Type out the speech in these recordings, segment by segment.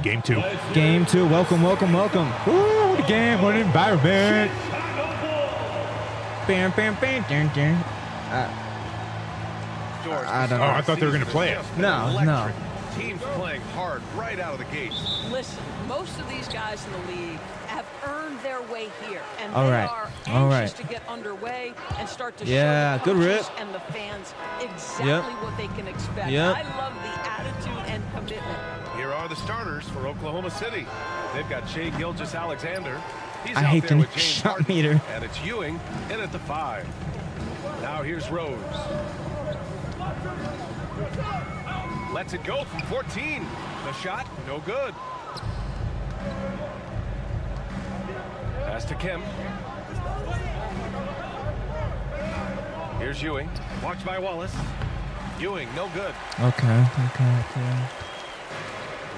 Game 2. Game 2. Welcome, welcome, welcome. Woo, what a game. What an environment. Bam, bam, bam, dun, dun. I don't know. Oh, I thought they were going to play it. No. Teams playing hard right out of the gate. Listen, most of these guys in the league have earned their way here, and All they right. are All anxious right. to get underway and start to Yeah, show good the rip. coaches and the fans exactly Yep. what they can expect. Yep. I love the attitude and commitment. Here are the starters for Oklahoma City. They've got Shea Gilgeous-Alexander. He's I out hate there the with James shot Harden, meter. and it's Ewing in at the 5. Now here's Rose. Lets it go from 14. The shot, no good. Pass to Kim. Here's Ewing. Watched by Wallace. Ewing, no good. Okay.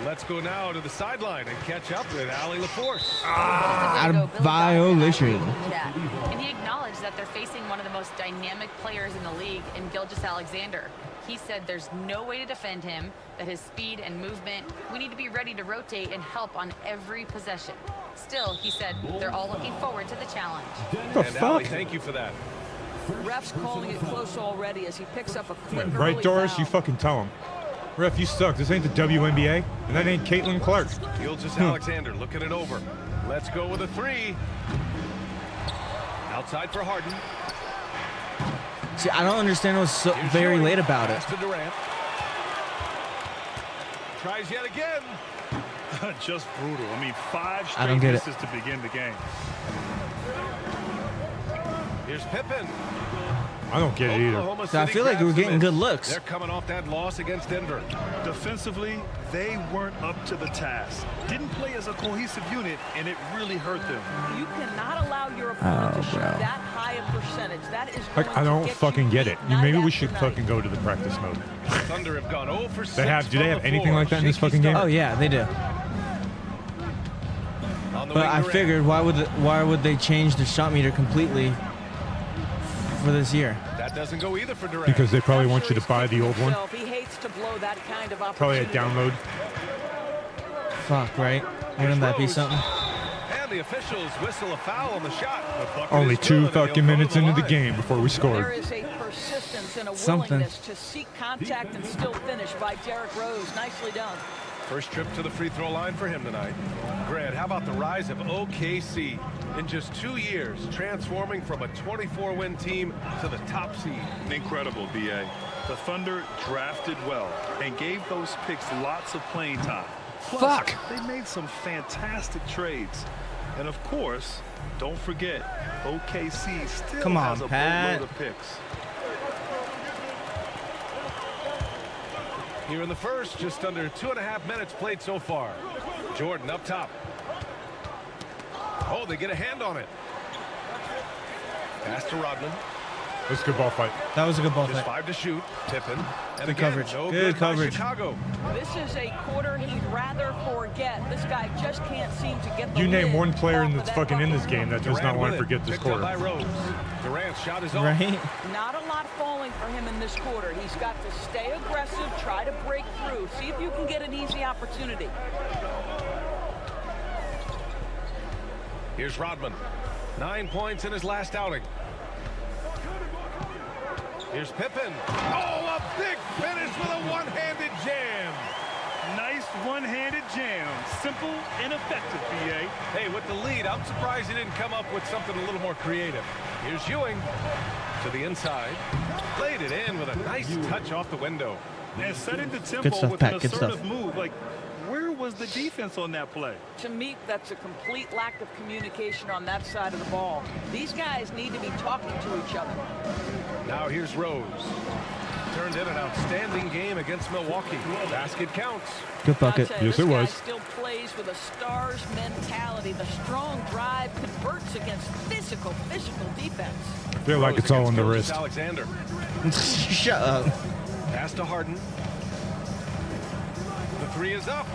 Let's go now to the sideline and catch up with Allie LaForce. Out of violation. And he acknowledged that they're facing one of the most dynamic players in the league in Gilgeous-Alexander. He said there's no way to defend him, that his speed and movement, we need to be ready to rotate and help on every possession. Still, he said they're all looking forward to the challenge. The And Allie, fuck? thank you for that. Ref's calling it close already as he picks up a quick Right, early Doris? foul. You fucking tell him. Ref, you suck. This ain't the WNBA, and that ain't Caitlin Clark. Gilgeous-Alexander looking it over. Let's go with a 3. Outside for Harden. See, I don't understand what's so Here's very Ewing. late about it. Pass to Durant. Tries yet again. Just brutal. I mean, 5 I don't straight get it. misses to begin the game. Here's Pippen. I don't get it either. Oklahoma So I City feel like grabs we're the getting miss. good looks. They're coming off that loss against Denver. Defensively, they weren't up to the task. Didn't play as a cohesive unit, and it really hurt them. You cannot allow your opponent to shoot bro. that high a percentage. That is Like, going I to don't get fucking you get it. beat night Maybe we after should night. fucking go to the practice mode. Thunder have gone 0 for 6. They have. Do they from have the anything floor. like that in this Shaky fucking game? start. Oh yeah, they do. On the But wing, I Durant. figured why would they change the shot meter completely for this year? That doesn't go either for Durant. Because they probably I'm want sure you to he's buy the kicking old one. himself. He hates to blow that kind of Probably a opportunity. download. Fuck, right? Wouldn't that be Rose. something? And the officials whistle a foul on the shot. The bucket Only is 2 good, and fucking they'll go to minutes into the line. game before we There scored. is a persistence and a Something. willingness to seek contact and still finish by Derrick Rose. Nicely done. First trip to the free throw line for him tonight. Grant, how about the rise of OKC in just 2 years, transforming from a 24-win team to the top seed? Incredible, B.A. The Thunder drafted well and gave those picks lots of playing time. Plus, Fuck. They made some fantastic trades. And of course, don't forget, OKC still Come on, has a Pat. boatload of picks. Here in the first, just under 2.5 minutes played so far. Jordan up top. Oh, they get a hand on it. Pass to Rodman. That's a good ball fight. That was a good ball Just fight. 5 to shoot. Pippen. And Good again, coverage. no Good by coverage. Chicago. This is a quarter he'd rather forget. This guy just can't seem to get the You name lid one player off of that's that fucking in bucket. this game that does not Durant want to with it. forget this Picked up by quarter. Rose. Durant's shot is off. Right? Not a lot falling for him in this quarter. He's got to stay aggressive, try to break through, see if you can get an easy opportunity. Here's Rodman. 9 points in his last outing. Here's Pippen. Oh, a big finish with a one-handed jam. Nice one-handed jam. Simple and effective, B.A. Hey, with the lead, I'm surprised he didn't come up with something a little more creative. Here's Ewing to the inside. Played it in with a nice touch off the window. And setting the tempo stuff, with Pat, an good stuff. assertive move. Like, where was the defense on that play? To me, that's a complete lack of communication on that side of the ball. These guys need to be talking to each other. Now here's Rose. Turned in an outstanding game against Milwaukee. Basket counts. Good bucket. I'll tell you, Yes, this it guy was. still plays with a star's mentality. The strong drive converts against physical defense. I feel like it's all on the wrist. Alexander. Shut up. Pass to Harden. The 3 is up.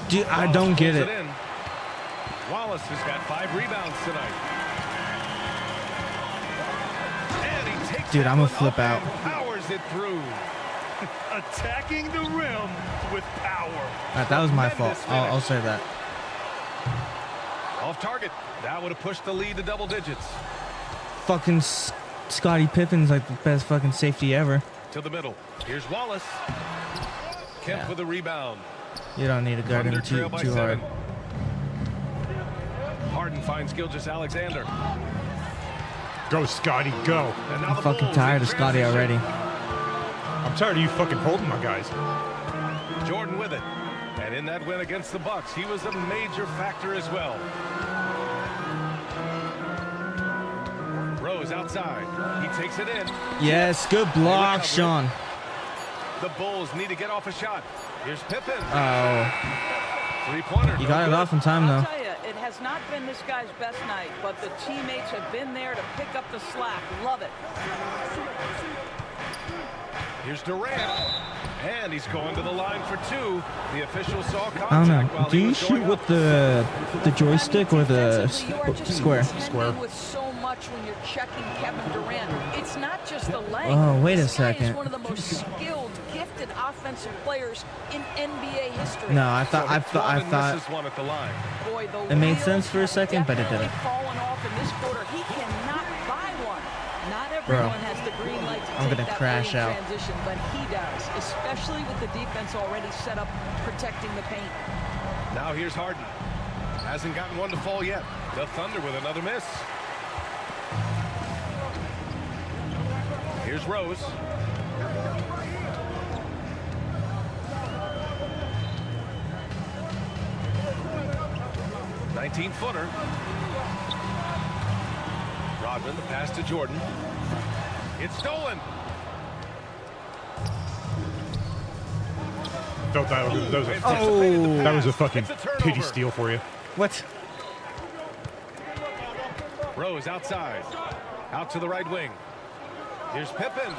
Dude, I Wallace don't get pulls it. in. Wallace has got 5 rebounds tonight. And he takes Dude, that I'ma one flip up out. and powers it through. Attacking the rim with power. That was my fault. I'll say that. Off target. That would have pushed the lead to double digits. Fucking Scottie Pippen's like the best fucking safety ever. To the middle. Here's Wallace. Kemp with a rebound. You don't need to guard him Thunder trail too by hard. 7. Harden finds Gilgeous-Alexander. Go, Scotty, go. And now I'm the fucking Bulls tired in of Scotty transition. already. I'm tired of you fucking holding my guys. Jordan with it. And in that win against the Bucks, he was a major factor as well. Rose outside. He takes it in. Yes, good block, Sean. The Bulls need to get off a shot. Here's Pippen. Oh, Three-pointer. you no got it good. off in time I'll though. tell you, it has not been this guy's best night, but the teammates have been there to pick up the slack. Love it. Here's Durant. And he's going to the line for 2. The official saw contact. I don't know. while Do he you was shoot going with up. the joystick or the Defensively, you are just square? contending with so much when you're checking Kevin Durant. It's not just the length. Oh, wait a This guy second. is one of the most skilled, gifted offensive players in NBA history. No, I So thought McFadden misses one at the line. Boy, the it made wheels sense for a have second, but it definitely didn't. fallen off in this quarter. He cannot buy one. Not Bro, everyone has the green light to I'm take gonna that crash lane out. transition, but he does, especially with the defense already set up protecting the paint. Now here's Harden. Hasn't gotten one to fall yet. The Thunder with another miss. Here's Rose. "19-footer. Rodman, the pass to Jordan. It's stolen. Felt that was a, Anticipated the that was a pass. fucking It's a turnover. pity steal for you. What? Rose outside. Out to the right wing. Here's Pippen.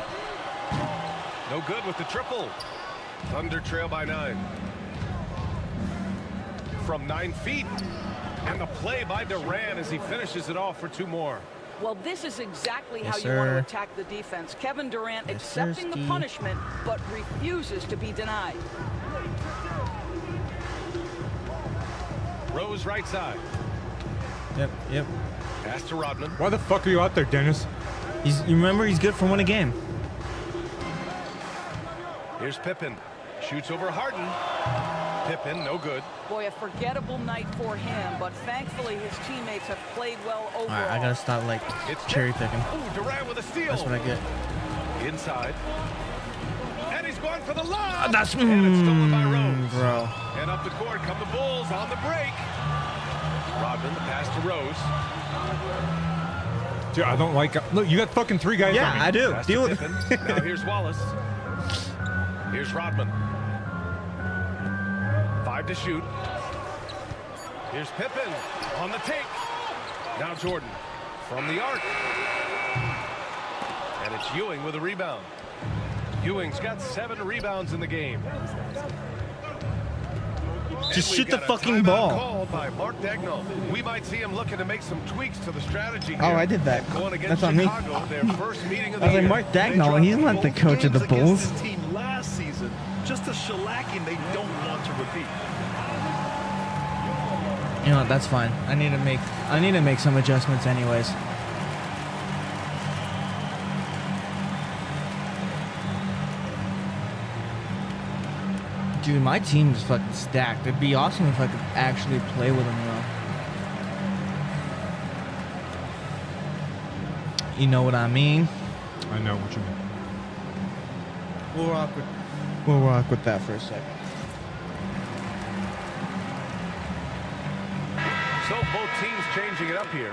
No good with the triple. Thunder trail by 9. From 9 feet. And the play by Durant as he finishes it off for 2 more. Well, this is exactly Yes, how you want to sir. attack the defense. Kevin Durant Yes, accepting the sirski. punishment, but refuses to be denied. Rose right side. Yep. Pass to Rodman. Why the fuck are you out there, Dennis? You remember he's good for winning a game. Here's Pippen. Shoots over Harden. Pippen, no good. Boy, a forgettable night for him, but thankfully his teammates have played well overall. All right, I gotta stop like It's cherry picking. Ooh, Durant with a steal. That's what I get. Inside. And he's going for the lob. That's and it's stolen by Rose. bro. And up the court come the Bulls on the break. Rodman, the pass to Rose. Dude, I don't like. Look, you got fucking 3 guys. Yeah, on me. I do. Pass Deal to with Pippen. it. Now here's Wallace. Here's Rodman. 5 to shoot. Here's Pippen on the take. Now Jordan from the arc. And it's Ewing with a rebound. Ewing's got 7 rebounds in the game. Just And shoot we've the got a fucking timeout ball. Called by Mark Dagnall. We might see him looking to make some tweaks to the strategy here. Oh, I did that. Going against That's on me. Chicago, their first meeting of the I was like, year. Mark Dagnall, he's not the coach of the Games Bulls. against this team last season, just a shellacking they don't want to repeat. You know what? That's fine. I need to make some adjustments anyways. Dude, my team is fucking stacked. It'd be awesome if I could actually play with them though. You know what I mean? I know what you mean. We'll rock with that for a second. So both teams changing it up here.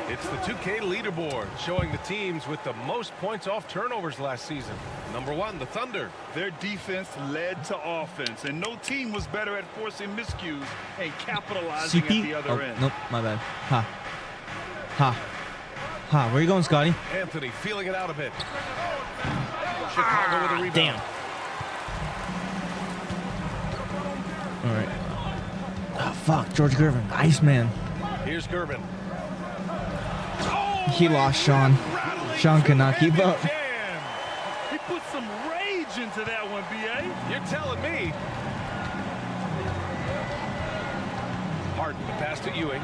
It's the 2K leaderboard showing the teams with the most points off turnovers last season. Number 1, the Thunder. Their defense led to offense, and no team was better at forcing miscues and capitalizing at the CP? other Oh, end. nope, my bad. Ha. Where you going, Scotty? Anthony feeling it out a bit. Chicago with a rebound. Damn. All right. Oh, fuck. George Gervin. Iceman. Here's Gervin. He lost Sean. Sean could not keep up. put some rage into that one, B.A. You're telling me. Harden, the pass to Ewing.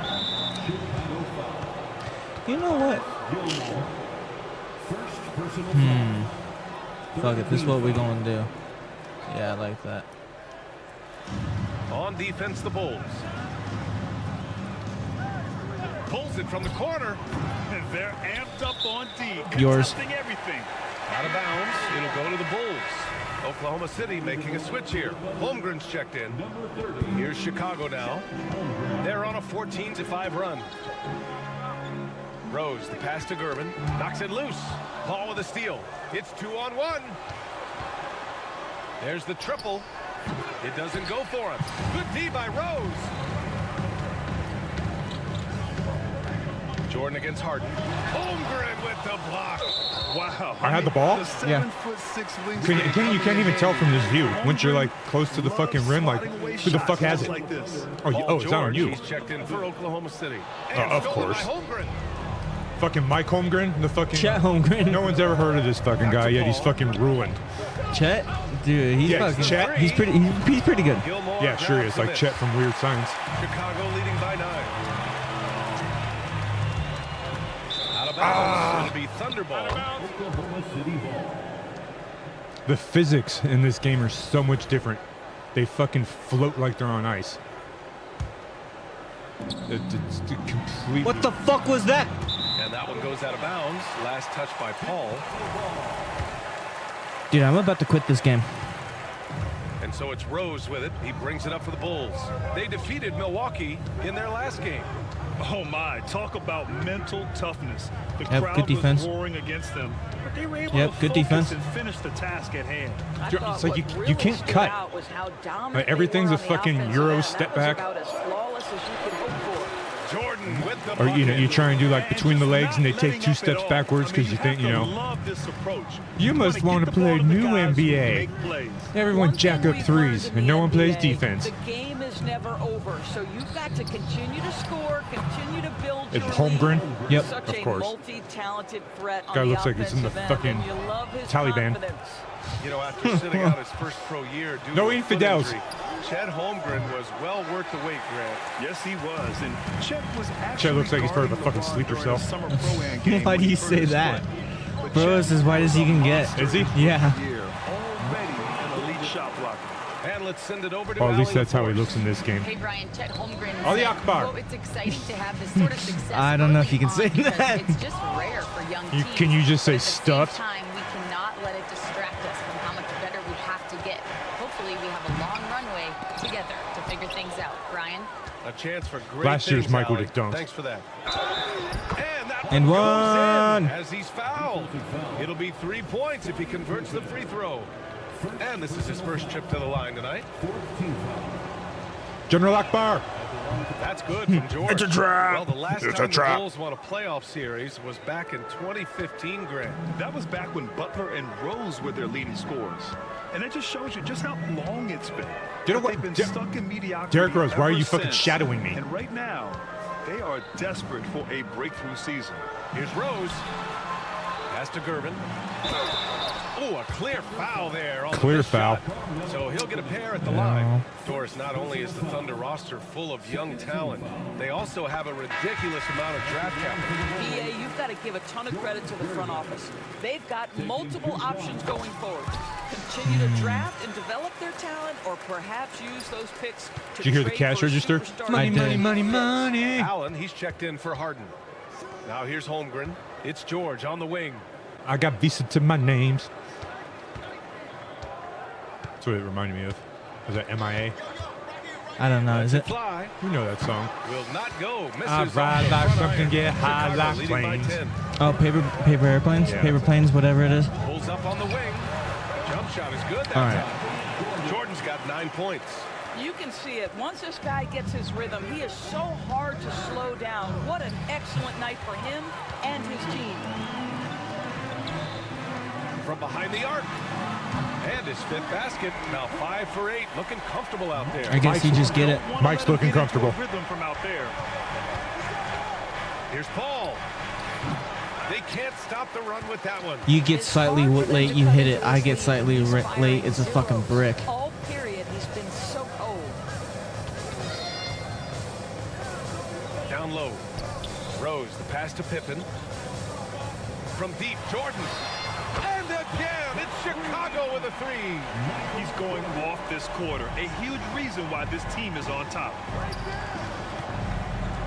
You know what? Fuck it. This is what we gonna do. Yeah, I like that. On defense, the Bulls. Pulls it from the corner. And they're amped up on D. Yours. Contesting everything. Out of bounds. It'll go to the Bulls. Oklahoma City making a switch here. Holmgren's checked in. Here's Chicago now. They're on a 14-5 run. Rose, the pass to Gervin. Knocks it loose. Paul with a steal. It's 2-on-1. There's the triple. It doesn't go for him. Good D by Rose. Jordan against Harden. Holmgren with the block. Wow. I had the ball? The Yeah. 7'6" You can't even tell from this view. Once you're like close to the fucking rim, like who the fuck has it? Like this. Oh, it's not on you. He's checked in for Oklahoma City. And Of stolen course. by Holmgren. Fucking Mike Holmgren, the fucking Chet Holmgren. No one's ever heard of this fucking guy yet. He's fucking ruined. Chet, dude, he's Yeah, fucking. Chet. He's pretty good. Gilmore Yeah, sure grabs is. the Like miss. Chet from Weird Science. Chicago leading by 9. Out of bounds. It'll be Thunderball. The physics in this game are so much different. They fucking float like they're on ice. It's completely. What the fuck was that? And that one goes out of bounds. Last touch by Paul. Dude, I'm about to quit this game. And so it's Rose with it. He brings it up for the Bulls. They defeated Milwaukee in their last game. Oh my, talk about mental toughness. The Yep, crowd good defense. was roaring against them, but they were able Yep, to good focus defense. and finish the task at hand. I It's thought like what you really can't stood cut. out was how dominant Like, they everything's were a on the fucking offensive Euro end. step That was back. about as flawless as you could hope for. Jordan with the Or you bucket. try and do like between the And legs and they just take not 2 letting steps up at all. backwards because you have think to you know. love this approach. You must wanna want get to the play ball to the new guys who NBA. make plays. Everyone One jack thing up we've threes learned in and the no one plays NBA, defense. The game is never over, so you've got to continue to score, continue to build It's your Holmgren? lead. Yep, Such of a course. multi-talented threat on Guy the looks like he's in the offensive end, fucking and you love his Taliban. confidence. You know, after sitting out his first pro year due No to a foot infidels. injury, Chet Holmgren was well worth the wait, Grant. Yes, he was. And Chet was actually looks like he's part of a guarding fucking the ball sleeper during cell. a summer pro-am game Why when do he you hurt say his that? foot. But Bro, Chet is as wide as you can get. Is he? Yeah. year, already an elite shot blocker. And let's send it over to Or at least Allie that's how he LaForce. looks in this game. Hey, Brian, Chet Holmgren Ali said, Akbar. quote, it's exciting to have this sort of success. I don't know if early you can on say because that. It's just rare for young You- teams. can you just say But at the stuffed? same time, we cannot let it distract us from how much better we have to get. Hopefully, we have a long runway together to figure things out. Brian? A chance for great Last year's things, Michael Allie. did dunk. Thanks for that. And that And one one. goes in as he's fouled. It'll be 3 points if he converts the free throw. And this is his first trip to the line tonight. General Akbar. That's good from George. It's a trap. Well, the last It's a time the trap. Bulls won a playoff series was back in 2015, Grant. That was back when Butler and Rose were their leading scorers. And it just shows you just how long it's been. You know That what? They've been Der- stuck in mediocrity Derrick Rose, why are ever you fucking since. shadowing me? And right now, they are desperate for a breakthrough season. Here's Rose. Pass to Gervin. Oh, a clear foul there. On the Clear missed foul. shot. So he'll get a pair at the line. Doris, not only is the Thunder roster full of young talent, they also have a ridiculous amount of draft capital. BA, you've got to give a ton of credit to the front office. They've got multiple options going forward. Continue to draft and develop their talent, or perhaps use those picks to Did you hear the trade cash for a register? superstar. I did. money. Allen, he's checked in for Harden. Now here's Holmgren. It's George on the wing. I got Visa to my names. That's what it reminded me of. Was that MIA? I don't know. Is it? Fly You know that song. will not go. Misses I off ride the like front something, iron. get high Chicago like leading by planes. 10. Oh, paper airplanes, Yeah. paper planes, whatever it is. Pulls up on the wing. Jump shot is good that All right. time. Jordan's got 9 points. You can see it. Once this guy gets his rhythm, he is so hard to slow down. What an excellent night for him and his team. From behind the arc. And his 5th basket. Now 5 for 8. Looking comfortable out there. I guess you just get it. Wanna Mike's let him looking get into a comfortable. Rhythm from out there. Here's Paul. They can't stop the run with that one. You get slightly late, you hit it. I get slightly late, it's a fucking brick. All period, he's been so cold. Down low. Rose, the pass to Pippen. From deep, Jordan. And again, it's Chicago with a three. He's going off this quarter. A huge reason why this team is on top.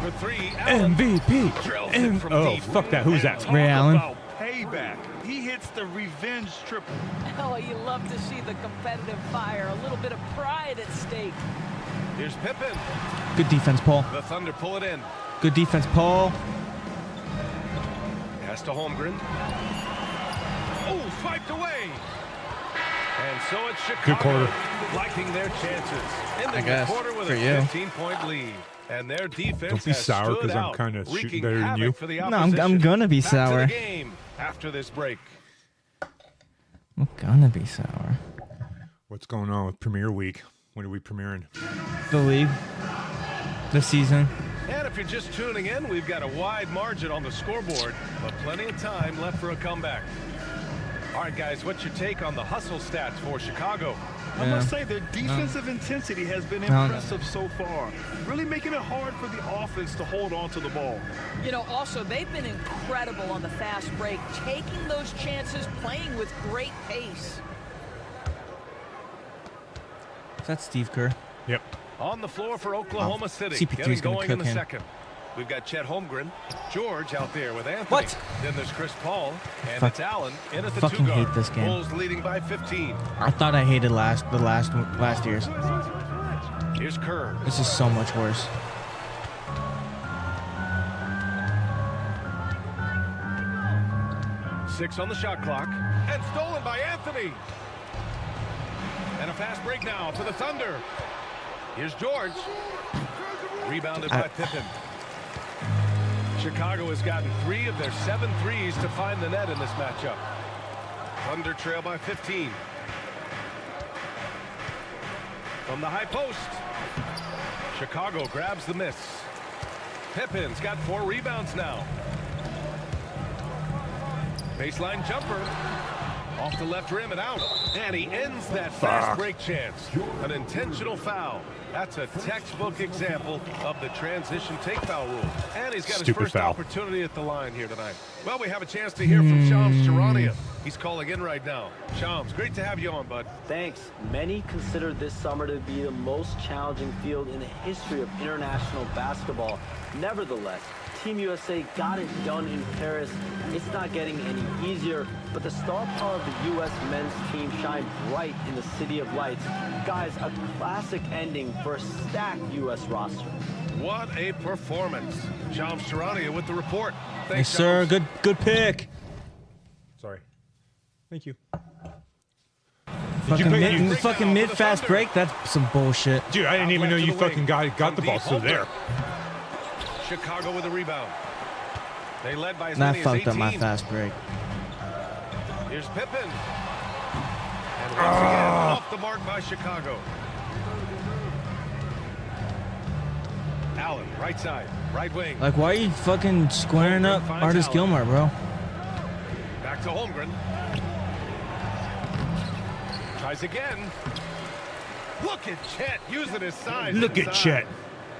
For three, Allen MVP. drills it from Oh, deep. fuck that. Who's that? Talk Ray Allen. about payback. He hits the revenge triple. Oh, you love to see the competitive fire. A little bit of pride at stake. Here's Pippen. Good defense, Paul. The Thunder pull it in. Good defense, Paul. Pass to Holmgren. Oh, swiped away. And so it's Chicago. Good quarter. Liking their chances. Ending guess, the quarter with for a you. 15-point lead. And their defense Don't be has sour stood 'cause I'm out, kinda shooting wreaking better than havoc you. for the No, I'm opposition. gonna be Back sour. to the game after this break. I'm gonna be sour. What's going on with Premier Week? When are we premiering? The league. The season. And if you're just tuning in, we've got a wide margin on the scoreboard, but plenty of time left for a comeback. All right, guys, what's your take on the hustle stats for Chicago? I must say their defensive intensity has been No. impressive so far, really making it hard for the offense to hold on to the ball. You know, also, they've been incredible on the fast break, taking those chances, playing with great pace. Is that Steve Kerr? Yep. On the floor for Oklahoma City. CP3 Getting is gonna going in cook the him. second. We've got Chet Holmgren, George out there with Anthony. What? Then there's Chris Paul, and Fuck. it's Allen in at the Fucking two-guard. hate this game. Bulls leading by 15. I thought I hated last year's. Here's Kerr. This is so much worse. Six on the shot clock. And stolen by Anthony. And a fast break now to the Thunder. Here's George. Rebounded by Pippen. Chicago has gotten 3 of their 7 threes to find the net in this matchup. Thunder trail by 15. From the high post. Chicago grabs the miss. Pippen's got 4 rebounds now. Baseline jumper. Off the left rim and out. And he ends that fast break chance. An intentional foul. That's a textbook example of the transition take foul rule. And he's got his Stupid first foul. opportunity at the line here tonight. Well, we have a chance to hear from Shams Charania. He's calling in right now. Shams, great to have you on, bud. Thanks. Many consider this summer to be the most challenging field in the history of international basketball. Nevertheless, Team USA got it done in Paris. It's not getting any easier, but the star power of the U.S. men's team shined bright in the City of Lights. Guys, a classic ending for a stacked U.S. roster. What a performance. Shams Charania with the report. Yes, Thanks, sir. Shams. Good pick. Sorry. Thank you. Fucking mid fast break. That's some bullshit. Dude, I didn't even know you fucking got the ball still there. Chicago with a rebound. They led by as That many as fucked up 18. my fast break. Here's Pippen. And once again, off the mark by Chicago. Allen, right side, right wing. Like, why are you fucking squaring up Finds Artis Allen. Gilmore, bro? Back to Holmgren. Tries again. Look at Chet using his size. Look at inside. Chet.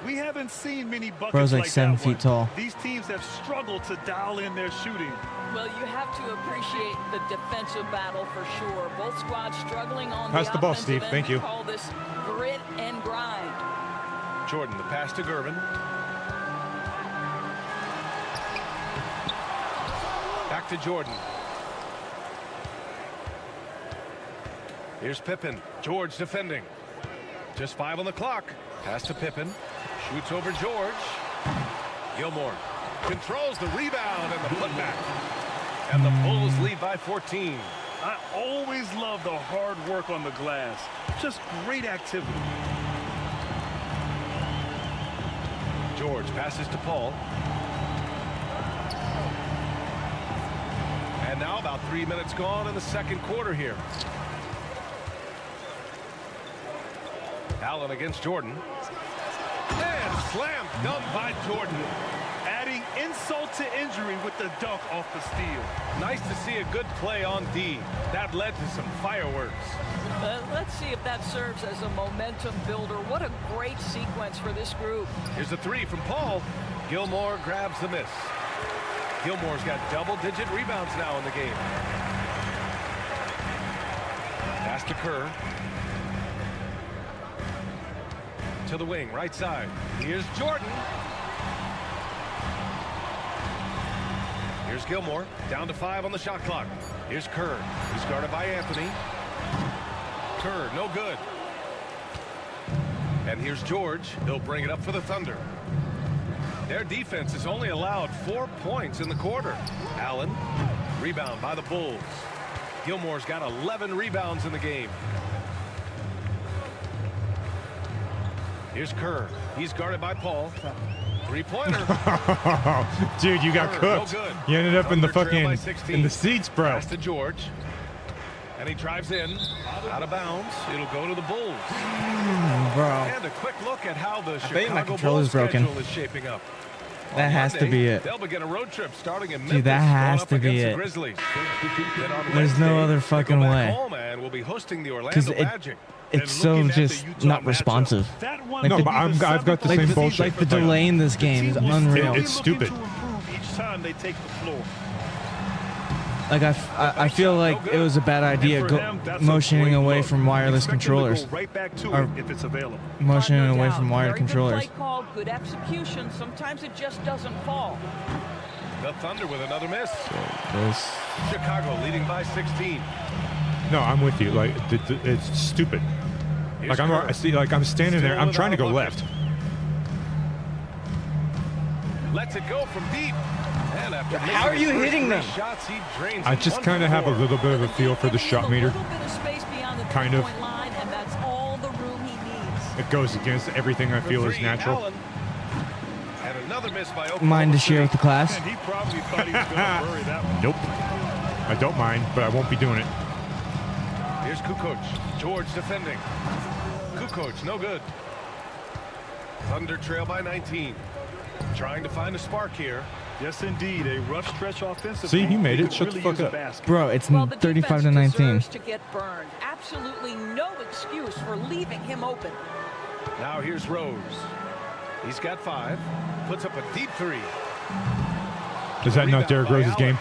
We haven't seen many buckets Bro's like like 7 that one. feet tall. These teams have struggled to dial in their shooting. Well, you have to appreciate the defensive battle for sure. Both squads struggling on Pass the ball, offensive Steve. end. Thank We you. call this grit and grind. Jordan, the pass to Gervin. Back to Jordan. Here's Pippen. George defending. Just 5 on the clock. Pass to Pippen. Shoots over George. Gilmore controls the rebound and the putback. And the Bulls lead by 14. I always love the hard work on the glass. Just great activity. George passes to Paul. And now about 3 minutes gone in the second quarter here. Allen against Jordan. And slam dunk by Jordan. Adding insult to injury with the dunk off the steal. Nice to see a good play on D. That led to some fireworks. Let's see if that serves as a momentum builder. What a great sequence for this group. Here's a three from Paul. Gilmore grabs the miss. Gilmore's got double-digit rebounds now in the game. Pass to Kerr. To the wing, right side. Here's Jordan. Here's Gilmore, down to 5 on the shot clock. Here's Kerr. He's guarded by Anthony. Kerr, no good. And here's George. He'll bring it up for the Thunder. Their defense has only allowed 4 points in the quarter. Allen, rebound by the Bulls. Gilmore's got 11 rebounds in the game. Here's Kerr. He's guarded by Paul. Three-pointer. Dude, you got cooked. No good. You ended up in the Thunder trail by fucking 16. in the seats, bro. Pass to George. And he drives in. Out of bounds. It'll go to the Bulls. Bro, And a quick look at how the think my Chicago controller's Bulls broken. schedule is shaping up. that On has to Monday, be it. They'll begin a road trip starting in Memphis. Dude, that going has up to be against the it. Grizzlies. Then on There's no Wednesday, other they fucking go back way. home and will be hosting the 'Cause Orlando Magic. It's And so looking at the just Utah not matchup, responsive. that one Like No, the- but I've got the Like same the, bullshit. like the delay in this game is unreal. It's stupid. To improve each time they take the floor. Like I feel like it was a bad idea And for them, that's a motioning great away look. from wireless Expect them to go controllers. right back to Or- it if it's available. Motioning No away doubt. from wired Very controllers. Good play call, good execution. Sometimes it just doesn't fall. The Thunder with another miss. This Chicago leading by 16. No, I'm with you. Like it's stupid. Here's Like Kerr. I see. Like I'm standing there. Still I'm trying to go without a left. Lets it go from deep. And after How are making you his first hitting three them? shots, he drains I it just 1 kind for of have a 4. little bit of a feel for the shot meter. A little bit of space beyond the Kind of. three-point line, and that's all the room he needs. It goes against everything I For feel is three, natural. Allen. And another miss by Oklahoma mind to City. share with the class. And he probably thought he was going to bury that one. Nope. I don't mind, but I won't be doing it. Here's Kukoc. George defending. Kukoc, no good. Thunder trail by 19. Trying to find a spark here. Yes, indeed. A rough stretch offensively. See, he made They it. could Shut the really fuck use a up. basket. Bro, it's Well, the 35 to defense 19. deserves to get burned. Absolutely no excuse for leaving him open. Now here's Rose. He's got 5. Puts up a deep 3. Is that not Rebound Derrick by Rose's Allen. game?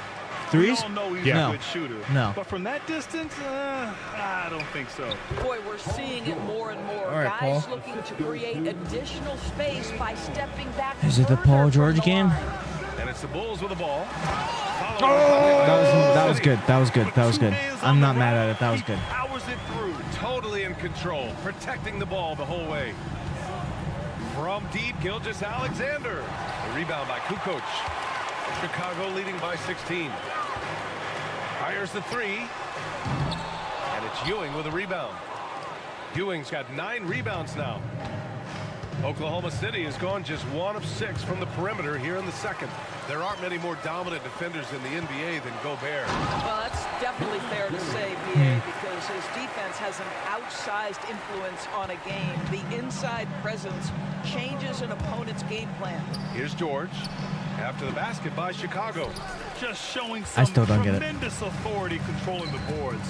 Threes? We all know he's Yeah. a good shooter. No. But from that distance, I don't think so. Boy, we're seeing it more and more. All right, Guys Paul. looking to create additional space by stepping back. Is it the further Paul from George the game? line. And it's the Bulls with the ball. That was good. That was good. That was good. I'm not mad at it. That was good. He powers it through. Totally in control, protecting the ball the whole way. From deep, Gilgeous-Alexander. The rebound by Kukoc. Chicago leading by 16. Fires the 3. And it's Ewing with a rebound. Ewing's got 9 rebounds now. Oklahoma City has gone just 1 of 6 from the perimeter here in the second. There aren't many more dominant defenders in the NBA than Gobert. Well, that's definitely fair to say, BA, because his defense has an outsized influence on a game. The inside presence changes an opponent's game plan. Here's George. After the basket by Chicago. Just showing I some still don't get it. tremendous authority controlling the boards.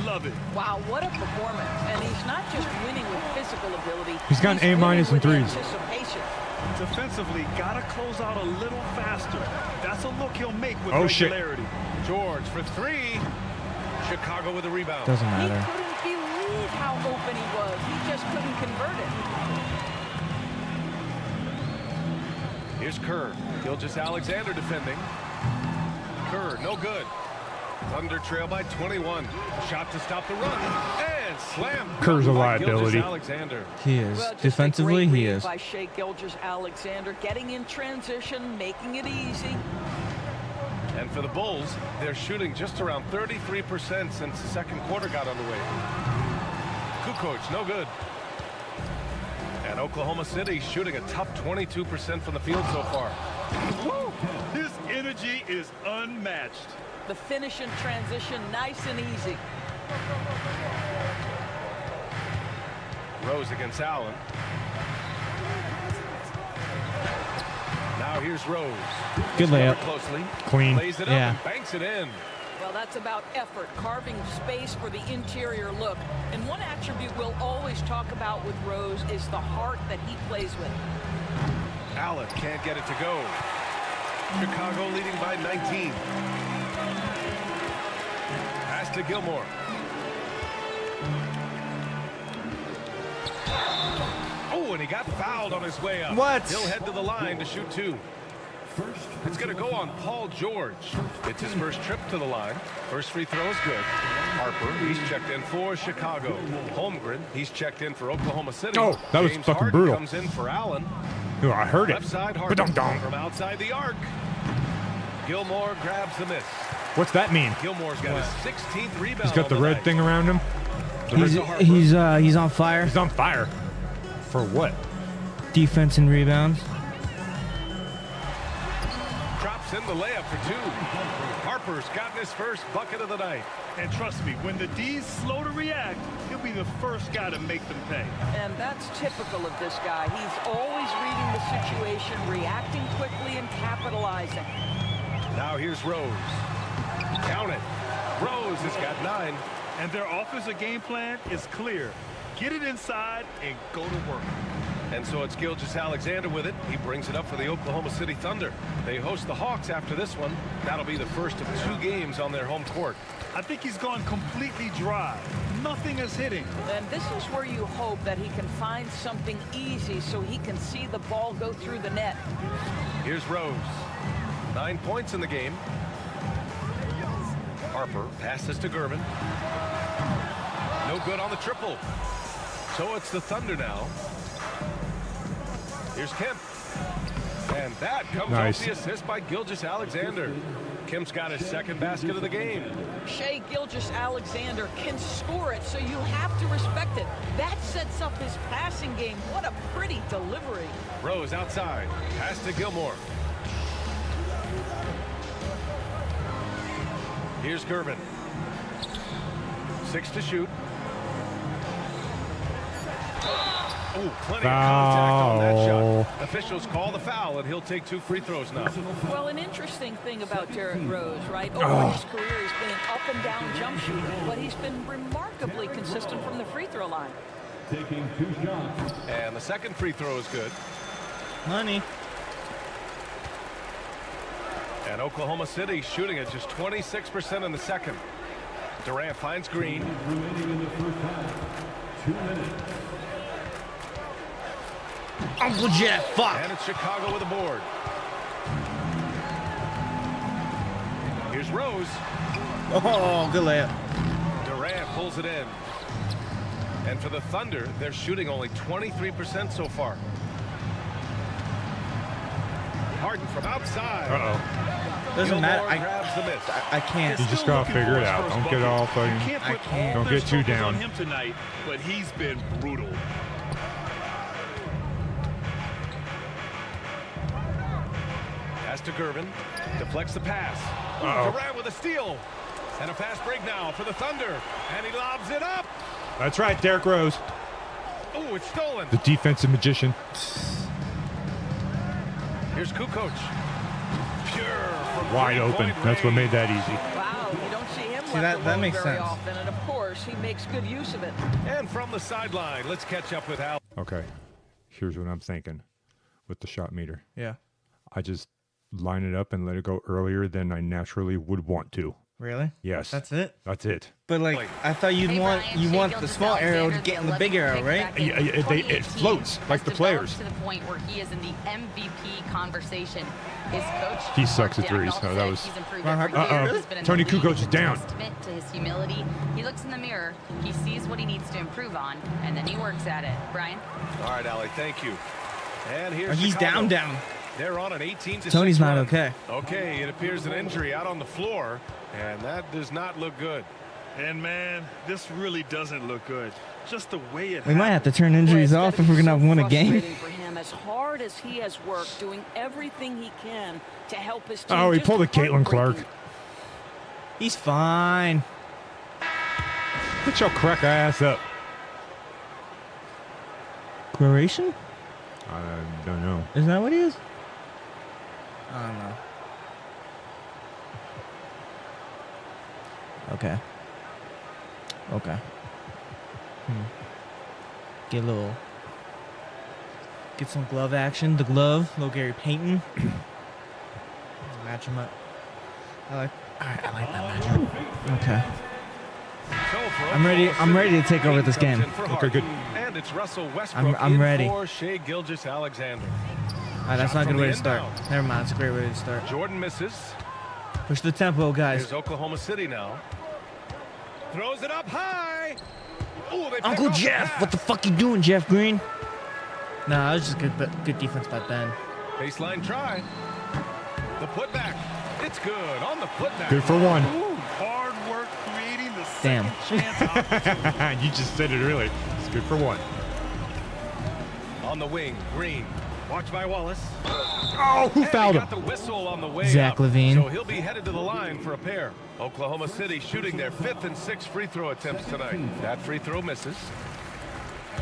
Love it. Wow, what a performance. And he's not just winning with physical ability. He's got an A- winning in with threes. anticipation. Defensively, gotta close out a little faster. That's a look he'll make with Oh, shit. regularity. George for 3. Chicago with a rebound. Doesn't He matter. couldn't believe how open he was. He just couldn't convert it. Here's Kerr. Gilgeous-Alexander defending. Kerr, no good. Thunder trail by 21. Shot to stop the run. And slam. Kerr's a by liability. Gilgeous-Alexander. He is. Well, just a Defensively, great he read is. by Shai Gilgeous-Alexander, getting in transition, making it easy. And for the Bulls, they're shooting just around 33% since the second quarter got underway. Kukoc, no good. And Oklahoma City shooting a tough 22% from the field so far. Woo! His energy is unmatched. The finish in transition, nice and easy. Rose against Allen. Now here's Rose. Good Covered layup. Closely. Clean. Lays it up Yeah. and banks it in. Well, that's about effort, carving space for the interior look. And one attribute we'll always talk about with Rose is the heart that he plays with. Allen can't get it to go. Chicago leading by 19. Pass to Gilmore. Oh, and he got fouled on his way up. What? He'll head to the line to shoot 2. It's going to go on Paul George. It's his first trip to the line. First free throw is good. Harper, he's checked in for Chicago. Holmgren, he's checked in for Oklahoma City. Oh, that was James fucking Harden brutal. comes in for Allen. Oh, I heard it. Left side Harden Ba-dum-dum. from outside the arc. Gilmore grabs the miss. What's that mean? Gilmore's got his 16th rebound. He's got the on red night. thing around him. He's on fire. He's on fire. For what? Defense and rebounds. Drops in the layup for 2. Harper's gotten his first bucket of the night. And trust me, when the D's slow to react, he'll be the first guy to make them pay. And that's typical of this guy. He's always reading the situation, reacting quickly and capitalizing. Now here's Rose. Count it. Rose has got 9. And their offensive game plan is clear. Get it inside and go to work. And so it's Gilgeous-Alexander with it. He brings it up for the Oklahoma City Thunder. They host the Hawks after this one. That'll be the first of 2 games on their home court. I think he's gone completely dry. Nothing is hitting. And this is where you hope that he can find something easy so he can see the ball go through the net. Here's Rose. 9 points in the game. Harper passes to Gervin. No good on the triple. So it's the Thunder now. Here's Kemp. And that comes Nice. off the assist by Gilgeous-Alexander. Kemp's got his second basket of the game. Shai Gilgeous-Alexander can score it, so you have to respect it. That sets up his passing game. What a pretty delivery. Rose outside. Pass to Gilmore. Here's Gervin. 6 to shoot. Oh, plenty of contact on that Foul. shot. Officials call the foul, and he'll take 2 free throws now. Well, an interesting thing about Derrick Rose, right? Over his career, he's been an up-and-down jump shooter, but he's been remarkably consistent from the free throw line. And the second free throw is good. Money. And Oklahoma City shooting at just 26% in the second. Durant finds Green. Uncle Jeff, fuck. And it's Chicago with a board. Here's Rose. Oh, good layup. Durant pulls it in. And for the Thunder, they're shooting only 23% so far. Harden from outside. Doesn't matter. Gilmore grabs the miss. I can't. You just gotta figure it out. Don't get all fucking. Can't put can't. all Don't their get too struggles down. on him tonight, but he's been brutal. Pass to Gervin. Deflects the pass. Durant with a steal. And a fast break now for the Thunder. And he lobs it up. That's right, Derrick Rose, Oh, it's stolen. the defensive magician. Here's Kukoc. Pure from Wide open. three-point That's what range. made that easy. Wow, you don't see him See, left that alone makes very sense. often, and of course, he makes good use of it. And from the sideline, let's catch up with Al. Okay, here's what I'm thinking with the shot meter. Yeah. I just line it up and let it go earlier than I naturally would want to. Really? Yes. That's it? That's it. But like, I thought you'd Hey, want Brian, you Shai want the small arrow to get in the big arrow, right? Yeah, it floats like the players. To the point where he is in the MVP conversation. His coach. He sucks at Mark threes. Dagnall So that said was. he's improved Ron every Harper? year. Uh-oh. He's been in Tony the league. Kukoc is down. Testament to his humility. He looks in the mirror. He sees what he needs to improve on, and then he works at it. Brian. All right, Allie, thank you. And here's He's Chicago. down. They're on an 18-6 Tony's not run. okay. Okay, it appears an injury out on the floor, and that does not look good. And man, this really doesn't look good. Just the way it We might have to turn Boy, injuries it's off gotta if be we're gonna so win a game. frustrating for him, as hard as he has worked, doing everything he can to help his team. Oh, he just pulled a Caitlin Clark. heartbreaking. He's fine. Get your crack ass up. Croatian? I don't know. Is that what he is? I don't know. Okay. Okay. Get some glove action. The glove, little Gary Payton. Match him up. I like that matchup. Okay. I'm ready to take over this game. Okay, good. And it's Russell Westbrook I'm ready. for Shai Gilgeous-Alexander. All right, that's not a good way to start. Never mind, it's a great way to start. Jordan misses. Push the tempo, guys. Here's Oklahoma City now. Throws it up high. Ooh, they Uncle pick off the Jeff, pass. what the fuck you doing, Jeff Green? Nah, that was just good defense by Ben. Baseline try. The putback. It's good on the putback. Good for one. Ooh, hard work creating the Damn. second chance. You just said it earlier. It's good for one. On the wing, Green. Watch by Wallace. Oh, who And fouled he him? got the whistle on the way Zach up. LaVine. So he'll be headed to the line for a pair. Oklahoma City shooting their 5th and 6th free throw attempts tonight. That free throw misses.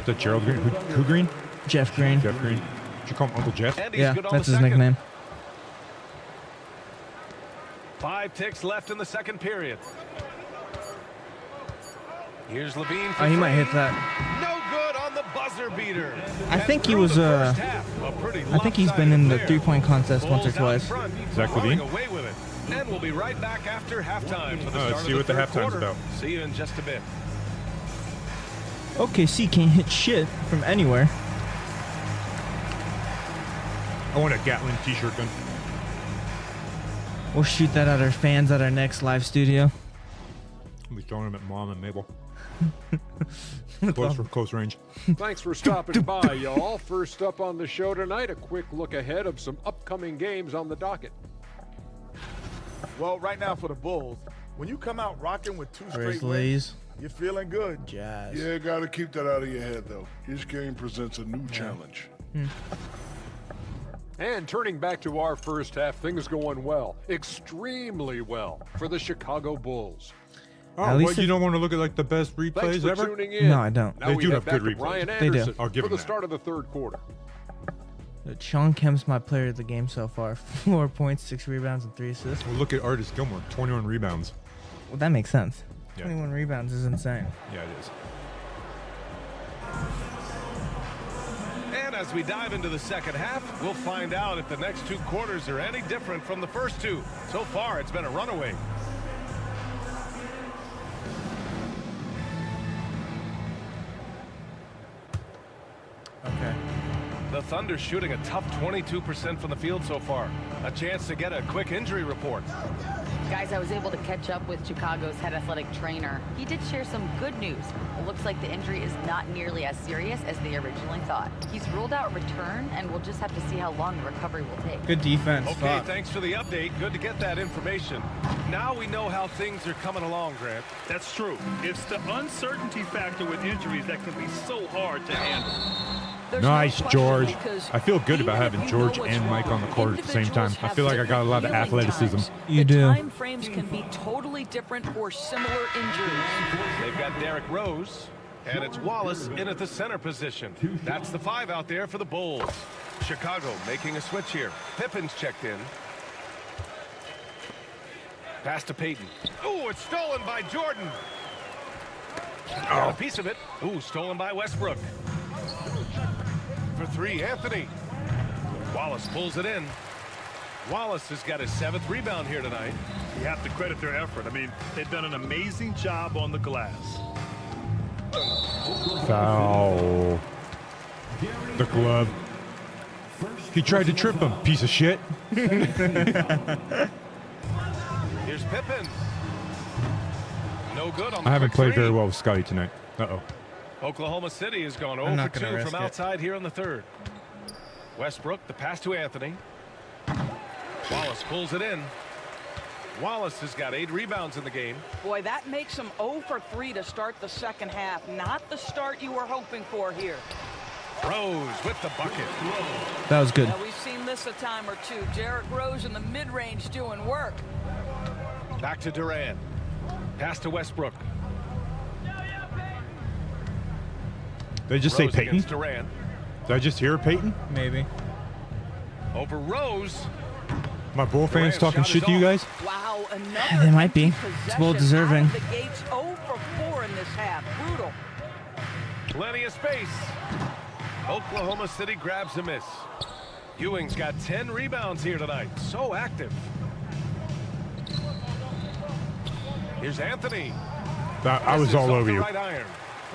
Is that Gerald Green? Who Green? Jeff Green. Jeff Green. Did you call him Uncle Jeff? And he's Yeah, good on that's the his second. nickname. 5 ticks left in the second period. Here's Levine for Oh, he might three. hit that. No good on the buzzer beater. I And think he through was, the first half, a pretty I think he's been lopsided in the affair. 3-point contest once or Bulls out in twice. front, Zach running LaVine? away with it. And we'll be right back after halftime for the Oh, start let's see of what the the third halftime's quarter. about. See you in just a bit. OKC can't hit shit from anywhere. I want a Gatlin t-shirt gun. We'll shoot that at our fans at our next live studio. I'll be throwing them at Mom and Mabel. Close range. Thanks for stopping by, y'all. First up on the show tonight, a quick look ahead of some upcoming games on the docket. Well, right now for the Bulls, when you come out rocking with 2 straight wins, Grizzlies, you're feeling good. Jazz. Yeah, got to keep that out of your head, though. Each game presents a new challenge. And turning back to our first half, things going well, extremely well for the Chicago Bulls. Oh, At least what, you don't want to look at like the best Thanks replays for ever? tuning in. No, I don't. Now They we do head have back good to Brian replays. They do. Anderson I'll give for him the that. start of the third quarter. Sean Kemp's my player of the game so far. 4 points, 6 rebounds, and 3 assists. Well, look at Artis Gilmore, 21 rebounds. Well, that makes sense. Yeah. 21 rebounds is insane. Yeah, it is. And as we dive into the second half, we'll find out if the next 2 quarters are any different from the first 2. So far, it's been a runaway. Okay. The Thunder shooting a tough 22% from the field so far. A chance to get a quick injury report. Guys, I was able to catch up with Chicago's head athletic trainer. He did share some good news. It looks like the injury is not nearly as serious as they originally thought. He's ruled out return, and we'll just have to see how long the recovery will take. Good defense. Okay, Fuck. thanks for the update. Good to get that information. Now we know how things are coming along, Grant. That's true. It's the uncertainty factor with injuries that can be so hard to handle. There's no Nice, question, George. because I feel good about even having if you know George what's and Mike wrong, on the court at the same time. individuals I have feel like I got a lot of different healing athleticism. times. You the do. time frames can be totally different for similar injuries. They've got Derrick Rose, and it's Wallace in at the center position. That's the 5 out there for the Bulls. Chicago making a switch here. Pippen's checked in. Pass to Payton. Ooh, it's stolen by Jordan. Got a piece of it. Ooh, stolen by Westbrook. For 3, Anthony. Wallace pulls it in. Wallace has got his 7th rebound here tonight. You have to credit their effort. I mean, they've done an amazing job on the glass. Foul. The glove. He tried to trip him, piece of shit. Here's Pippen. No good on the I haven't quick played three. very well with Scotty tonight. Uh-oh. Oklahoma City has gone I'm 0 not for 2 gonna risk from it. outside here in the third. Westbrook, the pass to Anthony. Wallace pulls it in. Wallace has got 8 rebounds in the game. Boy, that makes him 0 for 3 to start the second half. Not the start you were hoping for here. Rose with the bucket. That was good. Now, we've seen this a time or two. Derrick Rose in the mid-range doing work. Back to Durant. Pass to Westbrook. Did I just Rose say Peyton? against Durant. Did I just hear Peyton? Maybe. Over Rose. My Bull fans Durant's talking shot shit is to you off. guys? Wow, another They might be. empty It's well possession deserving. out of the gates. 0 for 4 in this half. Brutal. Plenty of space. Oklahoma City grabs a miss. Ewing's got 10 rebounds here tonight. So active. Here's Anthony. I was Misses all off over the you. right iron.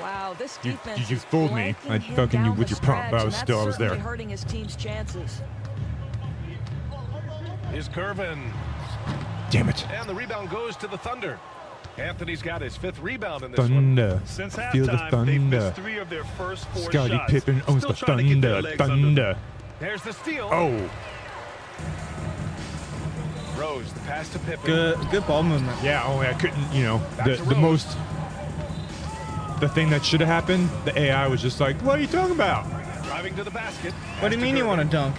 Wow, this You- defense you is fooled me. blanking I him fucking you down with the your pump, but I stretch, was and still- I was that's certainly there. hurting his team's chances. Here's Curvin. Damn it. And the rebound goes to the Thunder. Anthony's got his 5th rebound in this one. Thunder. Since Feel the halftime, they've thunder. missed 3 of their first 4 Scottie shots. Pippen owns Still the trying to get their thunder. legs under them. Thunder. There's the steal. Oh. Rose, the pass to Pippen. Good ball movement. Yeah, only I couldn't, you know, Back the to the Rose. most, the thing that should have happened, the AI was just like, what are you talking about? Driving to the basket. What do you mean you want to dunk?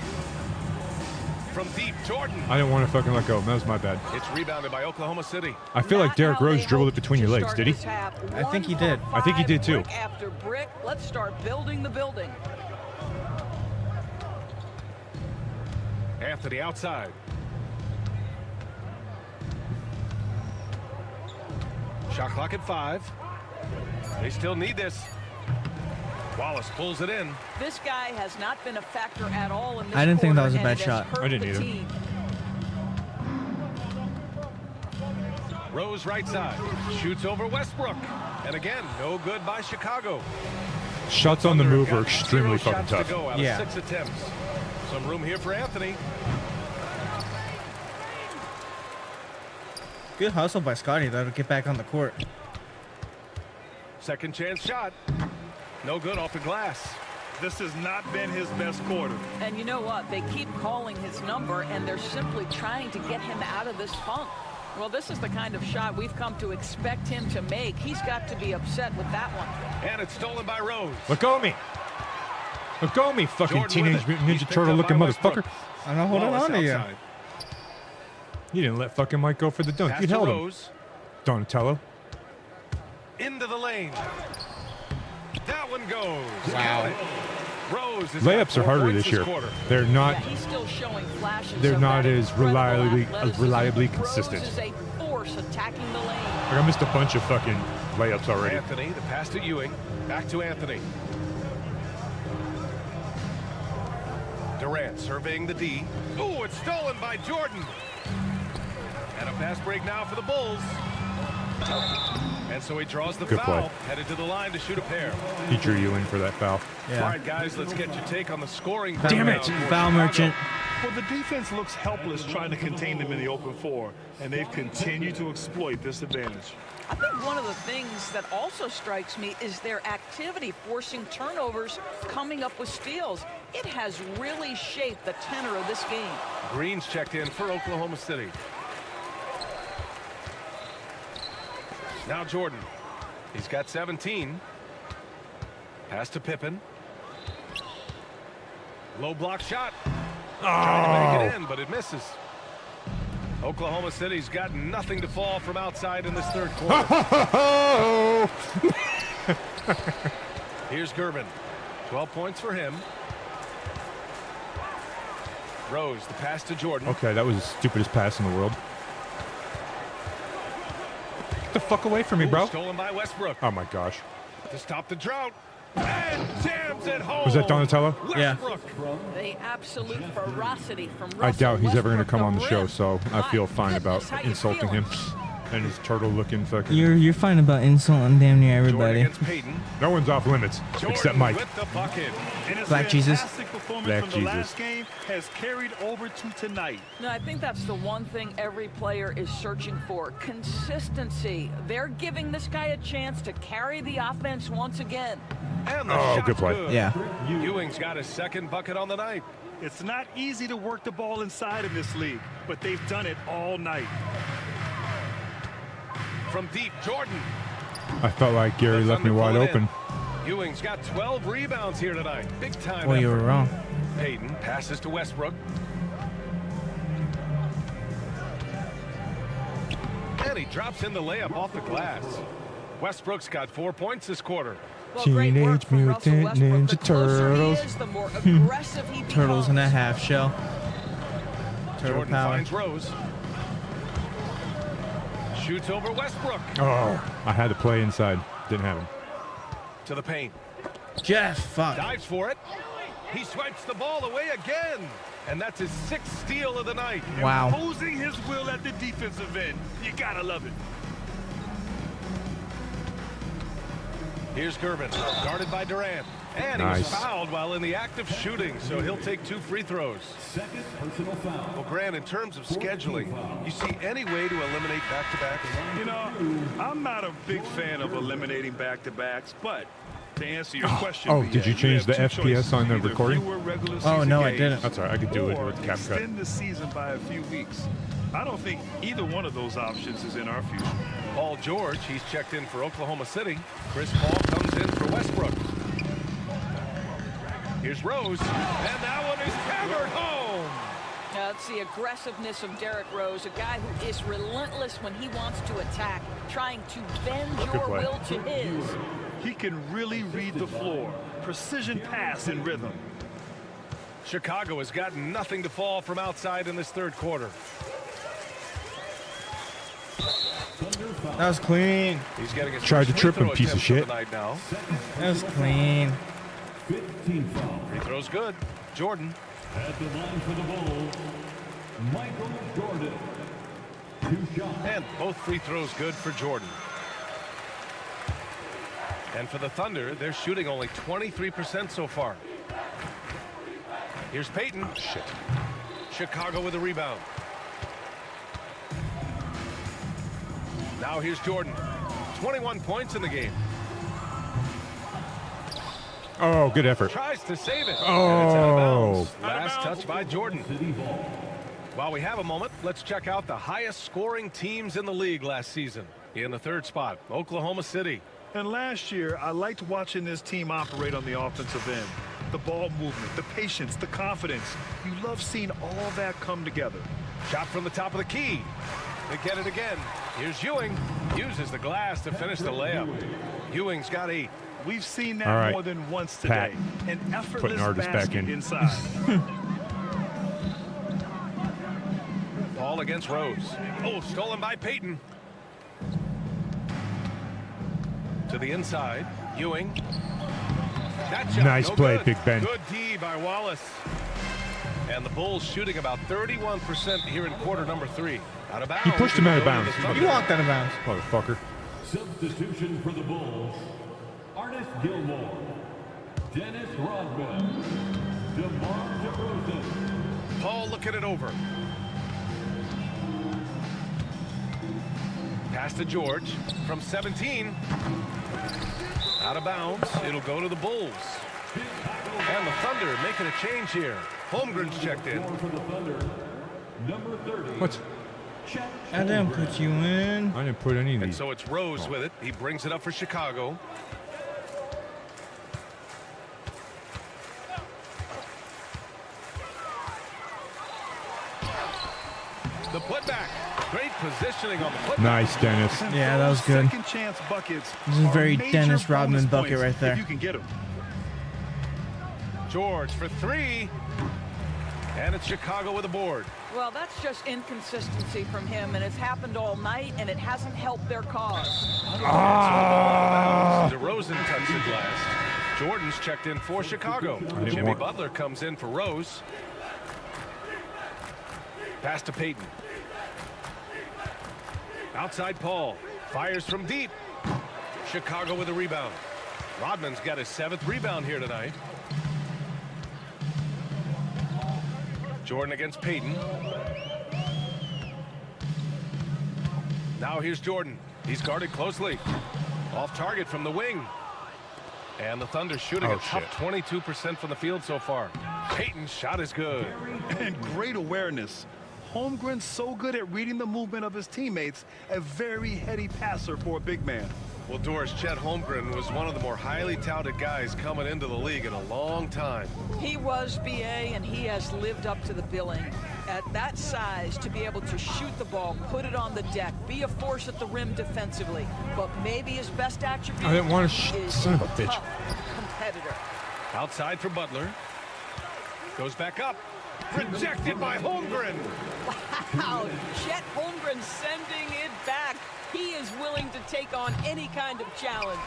From deep, Jordan. I didn't want to fucking let go. That was my bad. It's rebounded by Oklahoma City. I feel like Not Derrick how Rose they dribbled it hoped between to your legs, start did he? this half. I think he 1 did. for I think he 5, did too. Brick after brick. Let's start building the building. Anthony outside. Shot clock at 5. They still need this. Wallace pulls it in. This guy has not been a factor at all in this I didn't think that quarter, was a and bad it has shot. hurt I didn't the either. team. Rose right side. Shoots over Westbrook. And again, no good by Chicago. Shots on the Thunder move are got extremely 0 fucking shots tough. to go out Yeah. of 6 attempts. Some room here for Anthony. Good hustle by Scotty, though, to get back on the court. Second chance shot. No good off the glass. This has not been his best quarter. And you know what? They keep calling his number, and they're simply trying to get him out of this funk. Well, this is the kind of shot we've come to expect him to make. He's got to be upset with that one. And it's stolen by Rose. Let go of me. Let go of me, fucking Jordan Teenage with it. Mutant He's Ninja picked Turtle up looking by Westbrook. motherfucker. I'm not holding Wallace on to you. outside. You didn't let fucking Mike go for the dunk. Pass You to held him. Rose. Donatello. Into the lane. That one goes. Wow. Got it. Rose is Layups are harder this year. They're not. Yeah, he's still showing flashes. They're of not that as incredible reliably athleticism. consistent. Rose is a force attacking the lane. Like I missed a bunch of fucking layups already. Anthony, the pass to Ewing. Back to Anthony. Durant surveying the D. Ooh, it's stolen by Jordan. And a fast break now for the Bulls. And so he draws the Good foul. play. Headed to the line to shoot a pair. He drew you in for that foul. All right, guys, let's get your take on the scoring. Damn it. breakdown for Foul Chicago. merchant. Well, the defense looks helpless trying to contain them in the open floor, and they've continued to exploit this advantage. I think one of the things that also strikes me is their activity, forcing turnovers, coming up with steals. It has really shaped the tenor of this game. Green's checked in for Oklahoma City. Now Jordan. He's got 17. Pass to Pippen. Low block shot. Trying to make it in, but it misses. Oklahoma City's got nothing to fall from outside in this third quarter. Here's Gervin. 12 points for him. Rose, the pass to Jordan. Okay, that was the stupidest pass in the world. Get the fuck away from me, bro. Stolen by Westbrook. Oh my gosh. To stop the drought. And jams it home. Was that Donatello? Yeah. Westbrook. The absolute ferocity from Russell I doubt he's ever going to Westbrook, come on the show, rim. so I feel My fine about goodness, how you insulting him. feeling? And his turtle-looking fucking. You're fine about insulting damn near Jordan everybody. against Peyton. No one's off limits Jordan except Mike. with the bucket. And his Black Jesus. fantastic performance Black from the Jesus. last game has carried over to tonight. No, I think that's the one thing every player is searching for. Consistency. They're giving this guy a chance to carry the offense once again. And the Oh, shot's good play. good. Yeah. Ewing's got his second bucket on the night. It's not easy to work the ball inside in this league, but they've done it all night. From deep, Jordan. I felt like Gary The left me Thunder wide pull it open. in. Ewing's got 12 rebounds here tonight. Big time Well, you were effort. wrong. Peyton passes to Westbrook. And he drops in the layup off the glass. Westbrook's got 4 points this quarter. Well, great work Teenage from Russell Mutant Westbrook. Ninja The closer he Turtles. is, the more aggressive he Turtles in a becomes. half shell. Turtle Jordan power. finds Rose. Shoots over Westbrook. Oh, I had to play inside. Didn't have him. To the paint. Jeff, fuck. Dives for it. He swipes the ball away again. And that's his 6th steal of the night. Wow. Imposing his will at the defensive end. You gotta love it. Here's Gervin, guarded by Durant. And he was fouled while in the act of shooting, so he'll take 2 free throws. Second personal foul. Well, Grant, in terms of scheduling, you see any way to eliminate back-to-backs? You know, I'm not a big fan of eliminating back-to-backs, but to answer your question, Oh, did you change the FPS on the recording? Oh, no, I didn't. That's all right. I could do it with CapCut. Extend the season by a few weeks. I don't think either one of those options is in our future. Paul George, he's checked in for Oklahoma City. Chris Paul comes in for Westbrook. Here's Rose, and that one is hammered home. It's the aggressiveness of Derrick Rose, a guy who is relentless when he wants to attack, trying to bend your will to his. He can really read the floor. Precision pass in rhythm. Chicago has gotten nothing to fall from outside in this 3rd quarter. That was clean. He's getting his Tried first to trip free him, throw piece of attempt shit. the night now. That was clean. 15 foul. Free throw's good. Jordan. At the line for the Bulls, Michael Jordan. 2 shots. And both free throws good for Jordan. And for the Thunder, they're shooting only 23% so far. Here's Payton. Shit. Chicago with a rebound. Now here's Jordan. 21 points in the game. Oh, good effort. Tries to save it. Oh. And it's out of bounds. Last touch by Jordan. While we have a moment, let's check out the highest scoring teams in the league last season. In the 3rd spot, Oklahoma City. And last year, I liked watching this team operate on the offensive end. The ball movement, the patience, the confidence. You love seeing all that come together. Shot from the top of the key. They get it again. Here's Ewing. Uses the glass to finish the layup. Ewing's got 8. We've seen that more than once today. An effortless basket inside. Ball against Rose. Oh, stolen by Payton. To the inside. Ewing. That shot, Nice play, good. Big Ben. Good D by Wallace. And the Bulls shooting about 31% here in quarter number 3. Out of bounds. He pushed him out of bounds. You walked out of bounds. Motherfucker. Substitution for the Bulls, Artis Gilmore, Dennis Rodman, DeMar DeRozan. Paul looking it over. Pass to George from 17. Out of bounds. It'll go to the Bulls. And the Thunder making a change here. Holmgren's checked in. For the Thunder, number 30. What? I didn't put you in. I didn't put any of And these. so it's Rose with it. He brings it up for Chicago. The putback. Great positioning on the putback. Nice, Dennis. Yeah, that was good. Second chance buckets. This is a very are major Dennis bonus Rodman bucket points right there. If you can get them. George for 3. And it's Chicago with a board. Well, that's just inconsistency from him, and it's happened all night, and it hasn't helped their cause. DeRozan touched it last. Jordan's checked in for Chicago. Jimmy Butler comes in for Rose. Pass to Payton. Outside Paul. Fires from deep. Chicago with a rebound. Rodman's got his 7th rebound here tonight. Jordan against Payton. Now here's Jordan. He's guarded closely. Off target from the wing. And the Thunder shooting a tough 22% from the field so far. Payton's shot is good. And great awareness. Holmgren's so good at reading the movement of his teammates, a very heady passer for a big man. Well, Doris, Chet Holmgren was one of the more highly touted guys coming into the league in a long time. He was, BA, and he has lived up to the billing. At that size, to be able to shoot the ball, put it on the deck, be a force at the rim defensively. But maybe his best attribute I didn't want to is son of a bitch. tough competitor. Outside for Butler. Goes back up. Rejected by Holmgren. Wow, Chet Holmgren sending it back. He is willing to take on any kind of challenge.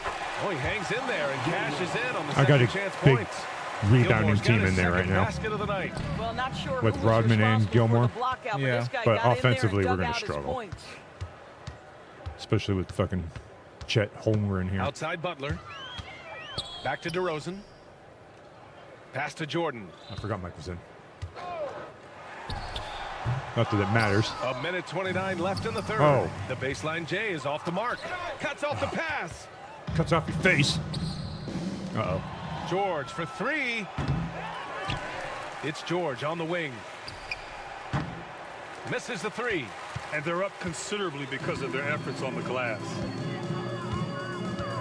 Oh, he hangs in there and cashes in on the I got a second chance big points. rebounding Gilmore's got team his in there right second now. basket of the night. Well, not sure With who was Rodman and responsible for Gilmore. the block out, Yeah. this guy But got in there offensively, and we're dug gonna out his struggle. points. Especially with fucking Chet Holmgren here. Outside Butler. Back to DeRozan. Pass to Jordan. I forgot Mike was in. Not that it matters. A minute 29 left in the third. Oh. The baseline J is off the mark. Cuts off the pass. Cuts off your face. Uh-oh. George for three. It's George on the wing. Misses the three. And they're up considerably because of their efforts on the glass.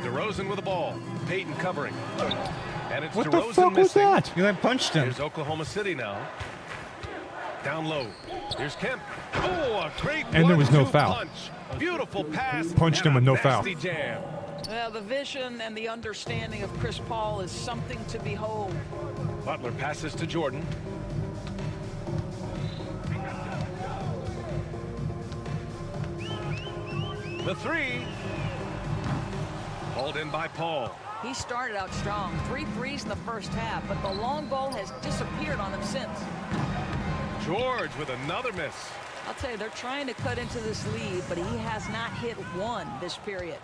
DeRozan with the ball. Peyton covering. And it's What the DeRozan fuck was missing. that? You like punched him. Here's Oklahoma City now. Down low. Here's Kemp. Oh, a great And there was no 1-2 foul. punch. Beautiful pass. Punched and him with a no foul. nasty jam. Well, the vision and the understanding of Chris Paul is something to behold. Butler passes to Jordan. The three. Hauled in by Paul. He started out strong. 3 threes in the first half, but the long ball has disappeared on him since. George with another miss. I'll tell you, they're trying to cut into this lead, but he has not hit one this period.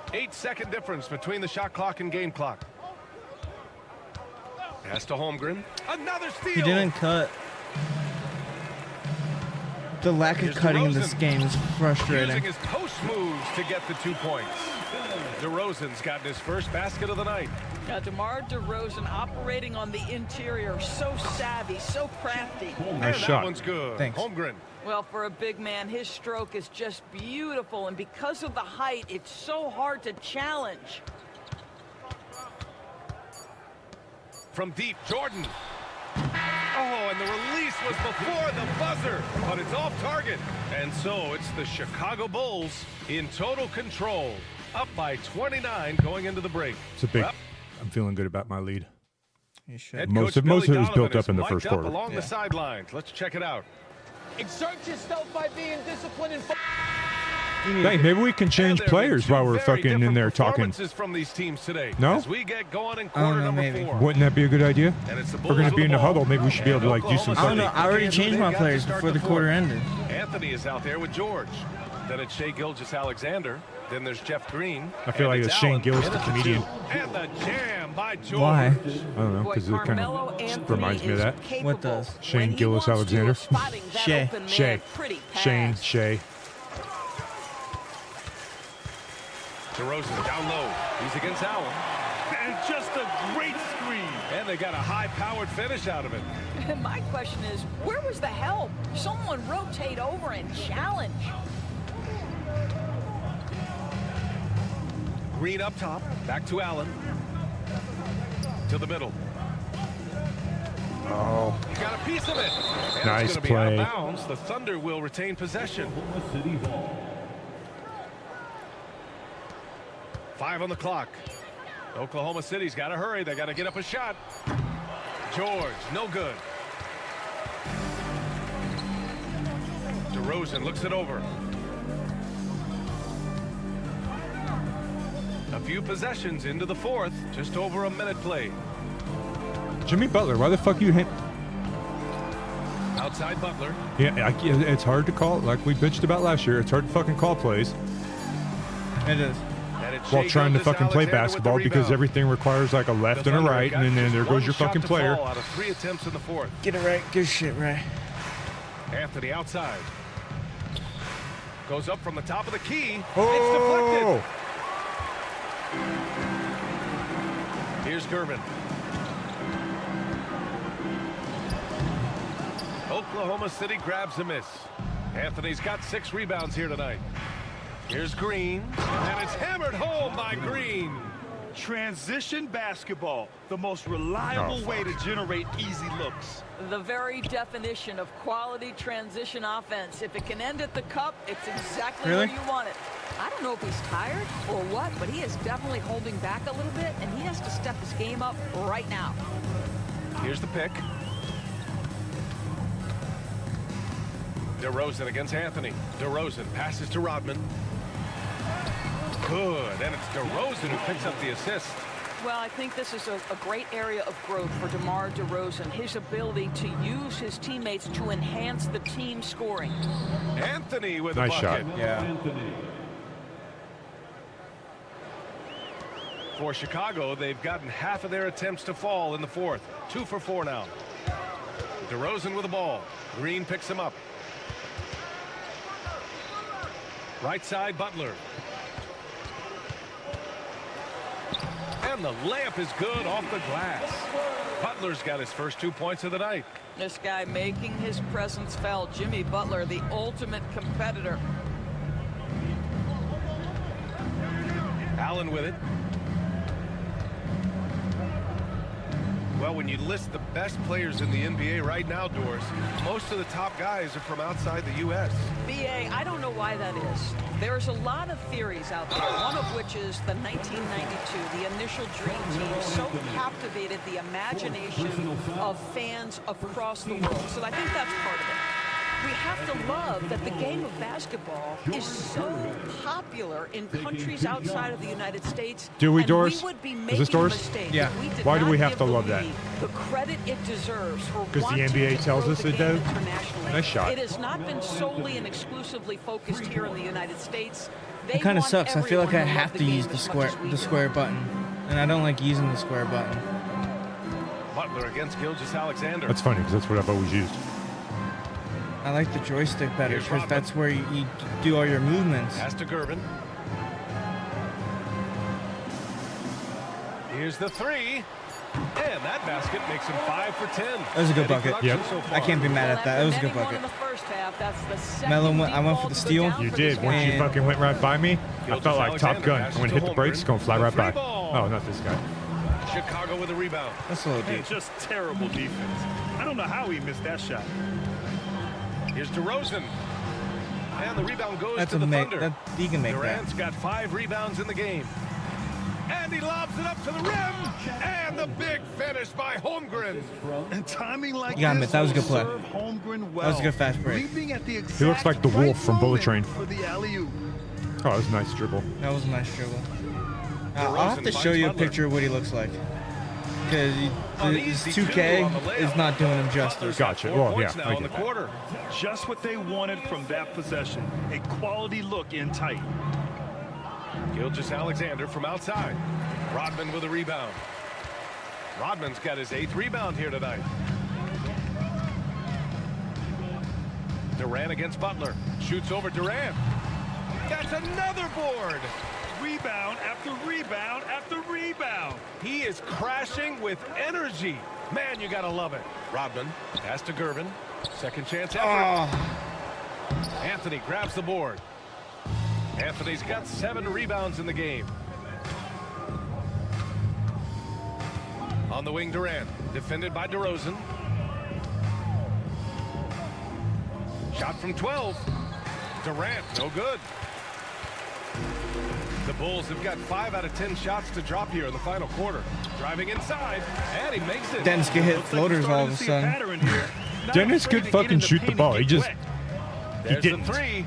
8-second difference between the shot clock and game clock. Pass to Holmgren. Another steal. He didn't cut. The lack of Here's cutting in this DeRozan. game is frustrating. Using his post moves to get the 2 points. DeRozan's gotten his first basket of the night. Now, DeMar DeRozan operating on the interior, so savvy, so crafty. Nice And shot. that one's good. Thanks. Holmgren. Well, for a big man, his stroke is just beautiful, and because of the height, it's so hard to challenge. From deep, Jordan. Oh, and the release was before the buzzer, but it's off target. And so it's the Chicago Bulls in total control, up by 29 going into the break. It's a big. Well, I'm feeling good about my lead. You should. head Most coach of it was Billy built Donovan up in the is first mic'd up quarter. along Yeah. the sidelines. Let's check it out. Exert yourself by being disciplined and Hey, maybe we can change And there have players been two while we're very fucking in different there talking. performances from these teams today. No? As we get going in I don't quarter know, number maybe. 4. Wouldn't that be a good idea? And it's the If we're gonna Bulls be with in the ball. huddle, maybe we should be able to like do some Oklahoma I don't know. fucking. I already City. changed my They've got to players start before the the quarter fourth. ended. Anthony is out there with George. Then it's Shai Gilgeous-Alexander. Then there's Jeff Green. I feel And like it's Shane Allen. Gillis, And the it's a comedian. 2. And the jam by George. Why? I don't know, Boy, because it kind Carmelo of Anthony reminds me of is that. capable What does? Shane when he Gilgeous-Alexander. wants to, of spotting that Shea. open man Shea. pretty Shane, fast. Shay. DeRozan down low. He's against Allen. And just a great screen. And they got a high-powered finish out of it. My question is, where was the help? Someone rotate over and challenge. Green up top. Back to Allen. To the middle. Oh, He got a piece of it. And Nice it's going to be out play. of bounds. The Thunder will retain possession. Oklahoma City ball. 5 on the clock. Oklahoma City's got to hurry. They got to get up a shot. George, no good. DeRozan looks it over. A few possessions into the fourth. Just over a minute played. Jimmy Butler, why the fuck you hit? Outside Butler. Yeah, it's hard to call. Like we bitched about last year, it's hard to fucking call plays It is. And it's while Shai trying to fucking play Gilgeous-Alexander with the basketball because rebound. everything requires like a left The and a Thunder right, got and then just there one goes your shot fucking to player. fall out of 3 attempts in the fourth. Get it right. Good shit, right. Anthony outside. Goes up from the top of the key. Oh! It's deflected. Here's Gervin. Oklahoma City grabs a miss. Anthony's got 6 rebounds here tonight. Here's Green. And it's hammered home by Green. Transition basketball, the most reliable way to generate easy looks. The very definition of quality transition offense. If it can end at the cup, it's exactly Really? where you want it. I don't know if he's tired or what, but he is definitely holding back a little bit, and he has to step his game up right now. Here's the pick. DeRozan against Anthony. DeRozan passes to Rodman. Good, and it's DeRozan who picks up the assist. Well, I think this is a great area of growth for DeMar DeRozan. His ability to use his teammates to enhance the team scoring. Anthony with a Nice bucket. shot. Yeah. For Chicago, they've gotten half of their attempts to fall in the fourth. 2 for 4 now. DeRozan with the ball. Green picks him up. Right side, Butler. And the layup is good off the glass. Butler's got his first 2 points of the night. This guy making his presence felt. Jimmy Butler, the ultimate competitor. Allen with it. Well, when you list the best players in the NBA right now, Doris, most of the top guys are from outside the U.S. BA, I don't know why that is. There's a lot of theories out there, one of which is the 1992, the initial Dream Team, so captivated the imagination of fans across the world. So I think that's part of it. We have to love that the game of basketball is so popular in countries outside of the United States. Do we, and Doris? We would be Is making this Doris? a mistake Yeah. if we did Why do not we have give to the love that? league the credit it deserves for 'Cause the wanting NBA to tells grow us the it game does? internationally. Nice shot. It has not been solely and exclusively focused here in the United States. It kind of want sucks. I feel like I everyone to have love to the use game the as much as we do. square button, and I don't like using the square button. Butler against Gilgeous-Alexander. That's funny because that's what I've always used. I like the joystick better Here's because Rodman. that's where you do all your movements. Pass to Gervin. Here's the three. And that basket makes him 5 for 10. That was a good Steady bucket. production Yep. so far. I can't be mad at that. That was a good Well, after bucket. netting one in the first half, that's the Melo second went- I went for deep the ball to steal. go down You for did. this Once you guy. fucking went right by me, I felt like Top Gilgeous-Alexander Gun. passes I'm going to to hit the brakes, Holmgren. going to fly The right by. free ball. Oh, not this guy. Chicago with a rebound. That's a little Man, deep. just terrible defense. I don't know how he missed that shot. Here's DeRozan. And the rebound goes That's to a the make. Thunder. He can make that. Durant's got 5 rebounds in the game. And he lobs it up to the rim. And the big finish by Holmgren. And timing like You got him. this That was a good play. will serve Holmgren well. That was a good fast break. Leaping at the He looks like the exact wolf from Bullet moment Train. for the alley-oop. Oh, that was a nice dribble. That was a nice dribble. I'll DeRozan have to show finds you a Butler. picture of what he looks like. Because An this easy 2K two on the layup. is not doing him Butler's justice. got Gotcha. 4 Well, points yeah, now I in the get that. quarter. Just what they wanted from that possession. A quality look in tight. Gilgeous-Alexander from outside. Rodman with a rebound. Rodman's got his 8th rebound here tonight. Durant against Butler. Shoots over Durant. That's another board. Rebound after rebound after rebound. He is crashing with energy. Man, you gotta love it. Rodman, pass to Gervin. Second chance effort. Oh, Anthony grabs the board. Anthony's got 7 rebounds in the game. On the wing, Durant. Defended by DeRozan. Shot from 12. Durant, no good. The Bulls have got 5 out of 10 shots to drop here in the final quarter. Driving inside, and he makes it. Dennis can hit Looks like we're floaters all starting of a to see sudden. pattern here. Not Dennis afraid could to get fucking in the shoot the paint ball. and He get just wet. There's didn't. the 3.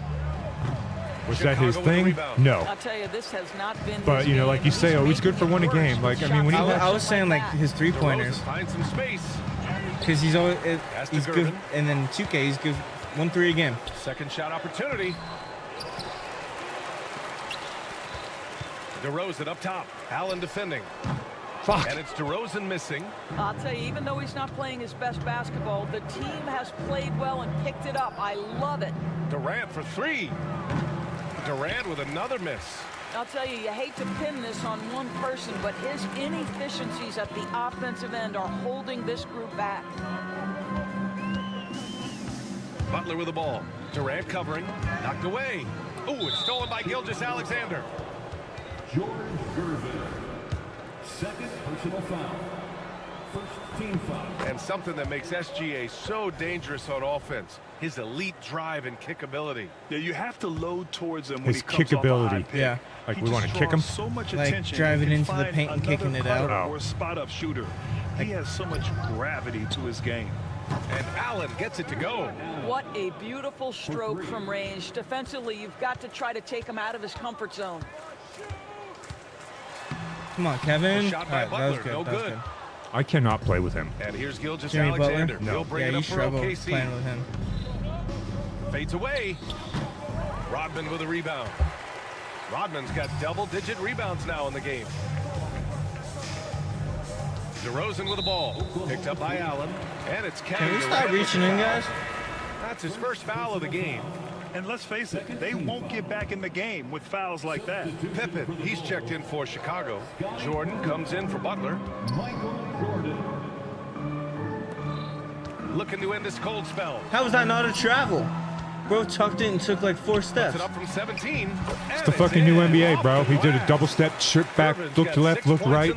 Was that his Chicago with the thing? rebound. No. I'll tell you, this has not been But, his you know, game. like you say, He's oh, it's good for making one it a game. worse Like, with I mean, when he shots has- I was saying like that. his 3-pointers. DeRozan finds some space. Because he's always Pass to he's good, Gervin. and then 2K he's good 1-3 a game. Second shot opportunity. DeRozan up top. Allen defending. Fuck. And it's DeRozan missing. I'll tell you, even though he's not playing his best basketball, the team has played well and picked it up. I love it. Durant for 3. Durant with another miss. I'll tell you, you hate to pin this on one person, but his inefficiencies at the offensive end are holding this group back. Butler with the ball. Durant covering. Knocked away. Ooh, it's stolen by Gilgeous-Alexander. George Gervin. Second personal foul. First team foul. And something that makes SGA so dangerous on offense. His elite drive and kickability. Yeah, you have to load towards him when His he comes off a kickability. high pick. Yeah. Like, He we just wanna kick him? draws so much Like attention. driving He can into the find paint and kicking another it out. cutter Oh. or spot-up shooter. He has so much gravity to his game. And Allen gets it to go. What a beautiful stroke from range. Defensively, you've got to try to take him out of his comfort zone. Come on, Kevin. Shot All by right, that was Butler, good. no that was good. good. I cannot play with him. And here's Gilgeous Jimmy Alexander. Butler? He'll bring Yeah, it you up for struggle OKC. playing with him. Fades away. Rodman with a rebound. Rodman's got double-digit rebounds now in the game. DeRozan with the ball. Picked up by Allen. And it's Can Kevin we Durant stop with reaching the in, foul. guys? That's his first foul of the game. And let's face it, they won't get back in the game with fouls like that. Pippen, he's checked in for Chicago. Jordan comes in for Butler. Michael Jordan. Looking to end this cold spell. How was that not a travel? Bro tucked it and took like 4 steps. It up from 17. It's the fucking new NBA, bro. He did a double step, strip back, look left, look right.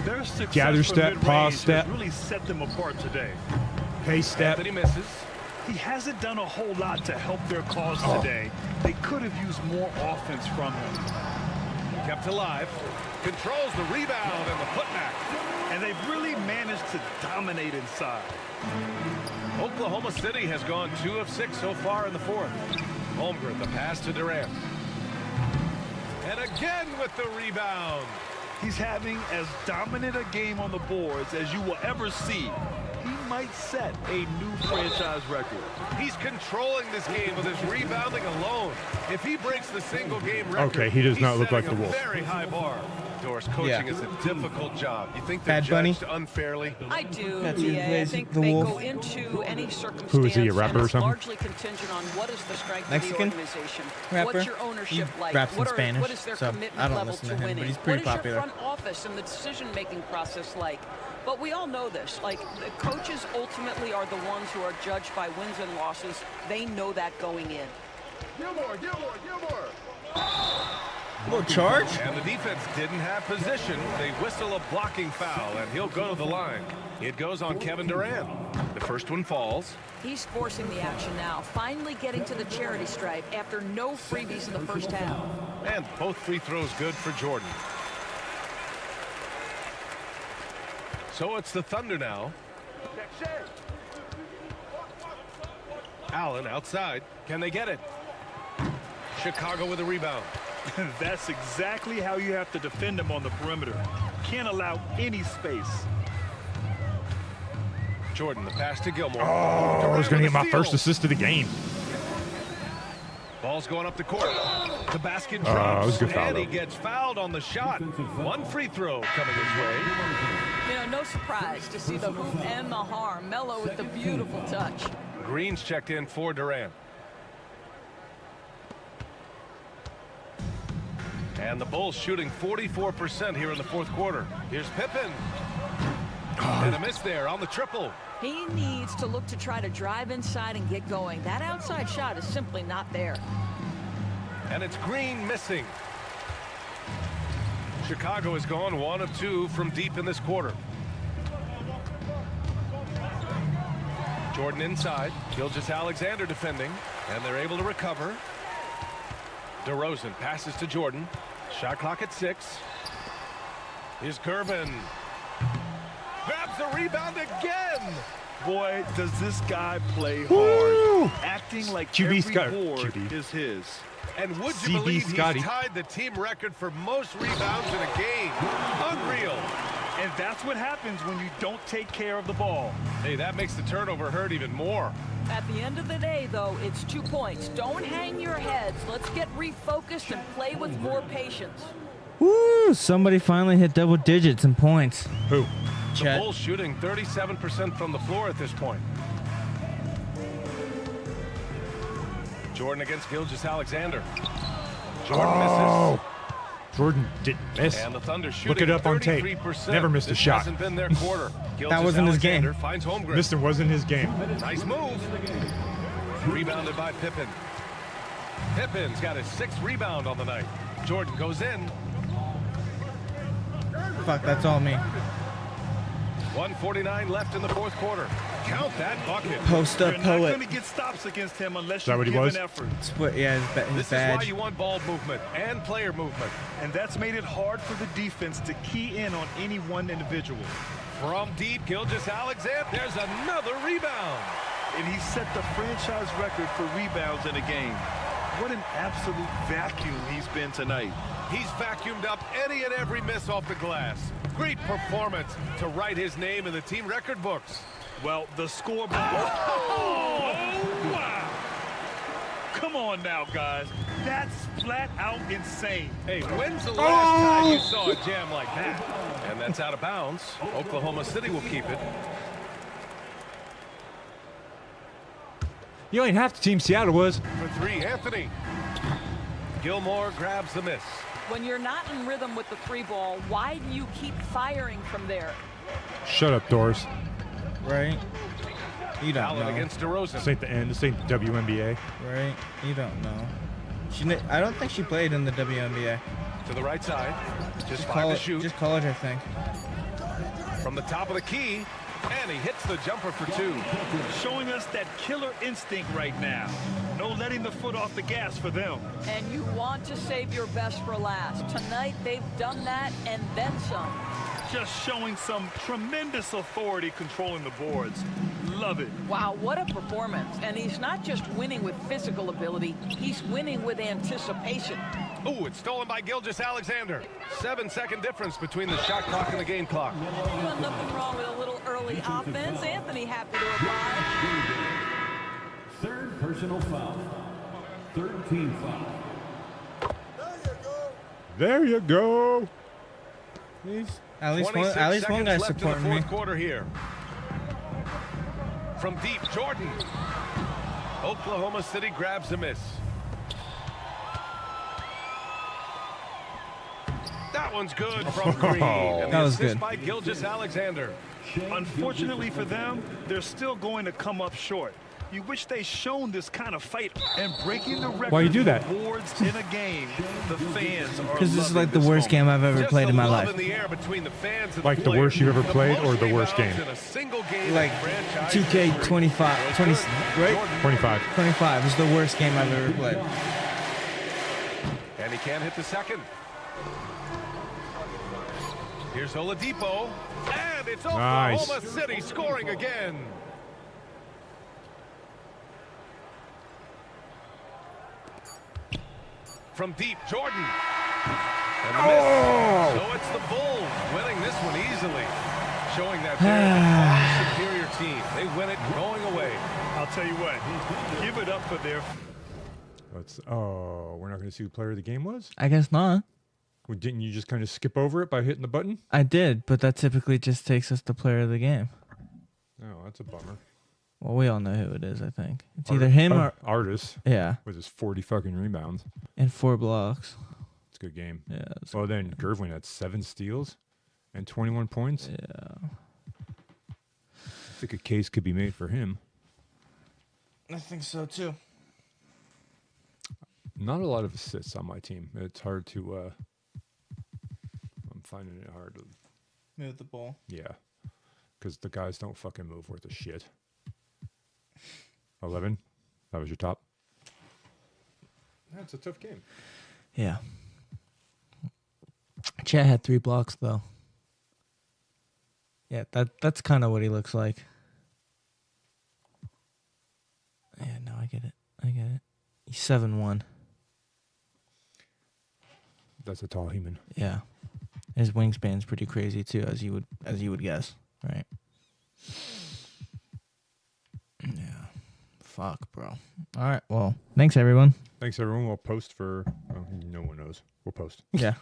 Their success Gather from step, mid-range pause has step. really set them apart today. Hey, step. Anthony misses. He hasn't done a whole lot to help their cause today. They could have used more offense from him. Kept alive. Controls the rebound and the putback. And they've really managed to dominate inside. Oklahoma City has gone 2 of 6 so far in the fourth. Holmgren, the pass to Durant. And again with the rebound. He's having as dominant a game on the boards as you will ever see. He might set a new franchise record. He's controlling this game with his rebounding alone. If he breaks the single game record, Okay, he does not look like setting the a Wolf. very high bar. Doris, coaching Yeah. is a difficult job. You think they're Bad Bunny? judged unfairly? I do, That's who BA. I plays think the they Wolf. go into any circumstance Who is he, a rapper and or it's something? largely contingent on what is the strength Mexican of the organization. rapper? What's your ownership He like? raps in What Spanish, what is their so commitment I don't level listen to to him, but winning? he's pretty what is popular. your front office and the decision-making process like? But we all know this. Like, the coaches ultimately are the ones who are judged by wins and losses. They know that going in. Gilmore, Gilmore, Gilmore. Little charge? And the defense didn't have position. They whistle a blocking foul, and he'll go to the line. It goes on Kevin Durant. The first one falls. He's forcing the action now, finally getting to the charity stripe after no freebies in the first half. And both free throws good for Jordan. So it's the Thunder now. Allen outside. Can they get it? Chicago with a rebound. That's exactly how you have to defend him on the perimeter. Can't allow any space. Jordan, the pass to Gilmore. Oh, I was going to get my first assist of the game. Ball's going up the court. The basket It drops. was a good foul, And he though. gets fouled on the shot. One free throw coming his way. You know, no surprise to see the hoop and the harm. Melo with the beautiful touch. Green's checked in for Durant. And the Bulls shooting 44% here in the fourth quarter. Here's Pippen. And a miss there on the triple. He needs to look to try to drive inside and get going. That outside shot is simply not there. And it's Green missing. Chicago has gone 1 of 2 from deep in this quarter. Jordan inside. Gilgeous Alexander defending. And they're able to recover. DeRozan passes to Jordan. Shot clock at 6. Here's Gervin. Grabs the rebound again. Boy, does this guy play Woo! hard. Acting like QB every Scott- board QB. is his. And would you CB believe Scotty. he's tied the team record for most rebounds in a game? Unreal. And that's what happens when you don't take care of the ball. Hey, that makes the turnover hurt even more. At the end of the day, though, it's 2 points. Don't hang your heads. Let's get refocused and play with more patience. Woo! Somebody finally hit double digits in points. Who? The Chet. Bulls shooting 37% from the floor at this point. Jordan against Gilgeous Alexander. Jordan Oh, misses. Jordan didn't miss. And the Thunder shooting Look it up on tape. 33%. Never missed a This shot. hasn't been their quarter. Gilgeous wasn't his game. Alexander finds Holmgren. Mister wasn't his game. Nice move. Rebounded by Pippen. Pippen's got his 6th rebound on the night. Jordan goes in. Fuck, that's all me. 1:49 left in the fourth quarter. Count that bucket. Post up You're not going poet. to get stops against him unless that you what he give was? an effort. Split, yeah, his This is why badge. you want ball movement and player movement. And that's made it hard for the defense to key in on any one individual. From deep, Gilgeous-Alexander. There's another rebound. And he set the franchise record for rebounds in a game. What an absolute vacuum he's been tonight. He's vacuumed up any and every miss off the glass. Great performance to write his name in the team record books. Well, the scoreboard. Oh, wow. Come on now, guys. That's flat out insane. Hey, when's the last time you saw a jam like that? And that's out of bounds. Oklahoma City will keep it. You ain't half the team Seattle was. For three, Anthony. Gilmore grabs the miss. When you're not in rhythm with the three ball, why do you keep firing from there? Shut up, Doors. Right? You don't Allen know. against DeRozan. This ain't the end. This ain't the WNBA. Right? You don't know. I don't think she played in the WNBA. To the right side. Just five to shoot. Just call it her thing. From the top of the key. And he hits the jumper for two. Showing us that killer instinct right now. No letting the foot off the gas for them. And you want to save your best for last. Tonight, they've done that and then some. Just showing some tremendous authority controlling the boards. Love it. Wow, what a performance. And he's not just winning with physical ability, he's winning with anticipation. Ooh, it's stolen by Gilgeous-Alexander. 7-second difference between the shot clock and the game clock. Well, nothing wrong with a little early offense. Anthony happy to oblige. Third personal foul. Third team foul. There you go. At least one 26 guy's seconds left in the supporting me. fourth quarter here. From deep, Jordan. Oklahoma City grabs a miss. That one's good from Green. And That the was assist good. by Gilgeous-Alexander. Unfortunately for them, they're still going to come up short. You wish they shown this kind of fight and breaking the record. Why you do that? for boards in a game. The fans are Because this is loving like the worst game I've ever Just played the in my love life. in the air between the fans and Like the players. worst you've ever played or most the worst rebounds game? in a single game Like in franchise 2K history. 25, 20, right? 25. 25 is the worst game I've ever played. And he can't hit the second. Here's Oladipo. And it's Nice. Oklahoma City scoring again. From deep, Jordan. And the miss. So it's the Bulls winning this one easily. Showing that they're a far superior team. They win it going away. I'll tell you what, give it up for their... We're not going to see who the player of the game was? I guess not. Well, didn't you just kind of skip over it by hitting the button? I did, but that typically just takes us to player of the game. Oh, that's a bummer. Well, we all know who it is, I think. It's either him or... Artis. Yeah. With his 40 fucking rebounds. And 4 blocks. It's a good game. Yeah. Well, then Gervin had 7 steals and 21 points. Yeah. I think a case could be made for him. I think so, too. Not a lot of assists on my team. It's hard to... I'm finding it hard to... Move the ball. Yeah. Because the guys don't fucking move worth a shit. 11. That was your top. That's a tough game. Yeah. Chet had 3 blocks, though. Yeah, that's kind of what he looks like. Yeah, no, I get it. He's 7'1". That's a tall human. Yeah. His wingspan's pretty crazy too, as you would guess, right? Yeah. Fuck, bro. All right. Well, thanks everyone. Thanks everyone. We'll post for. Well, no one knows. We'll post. Yeah.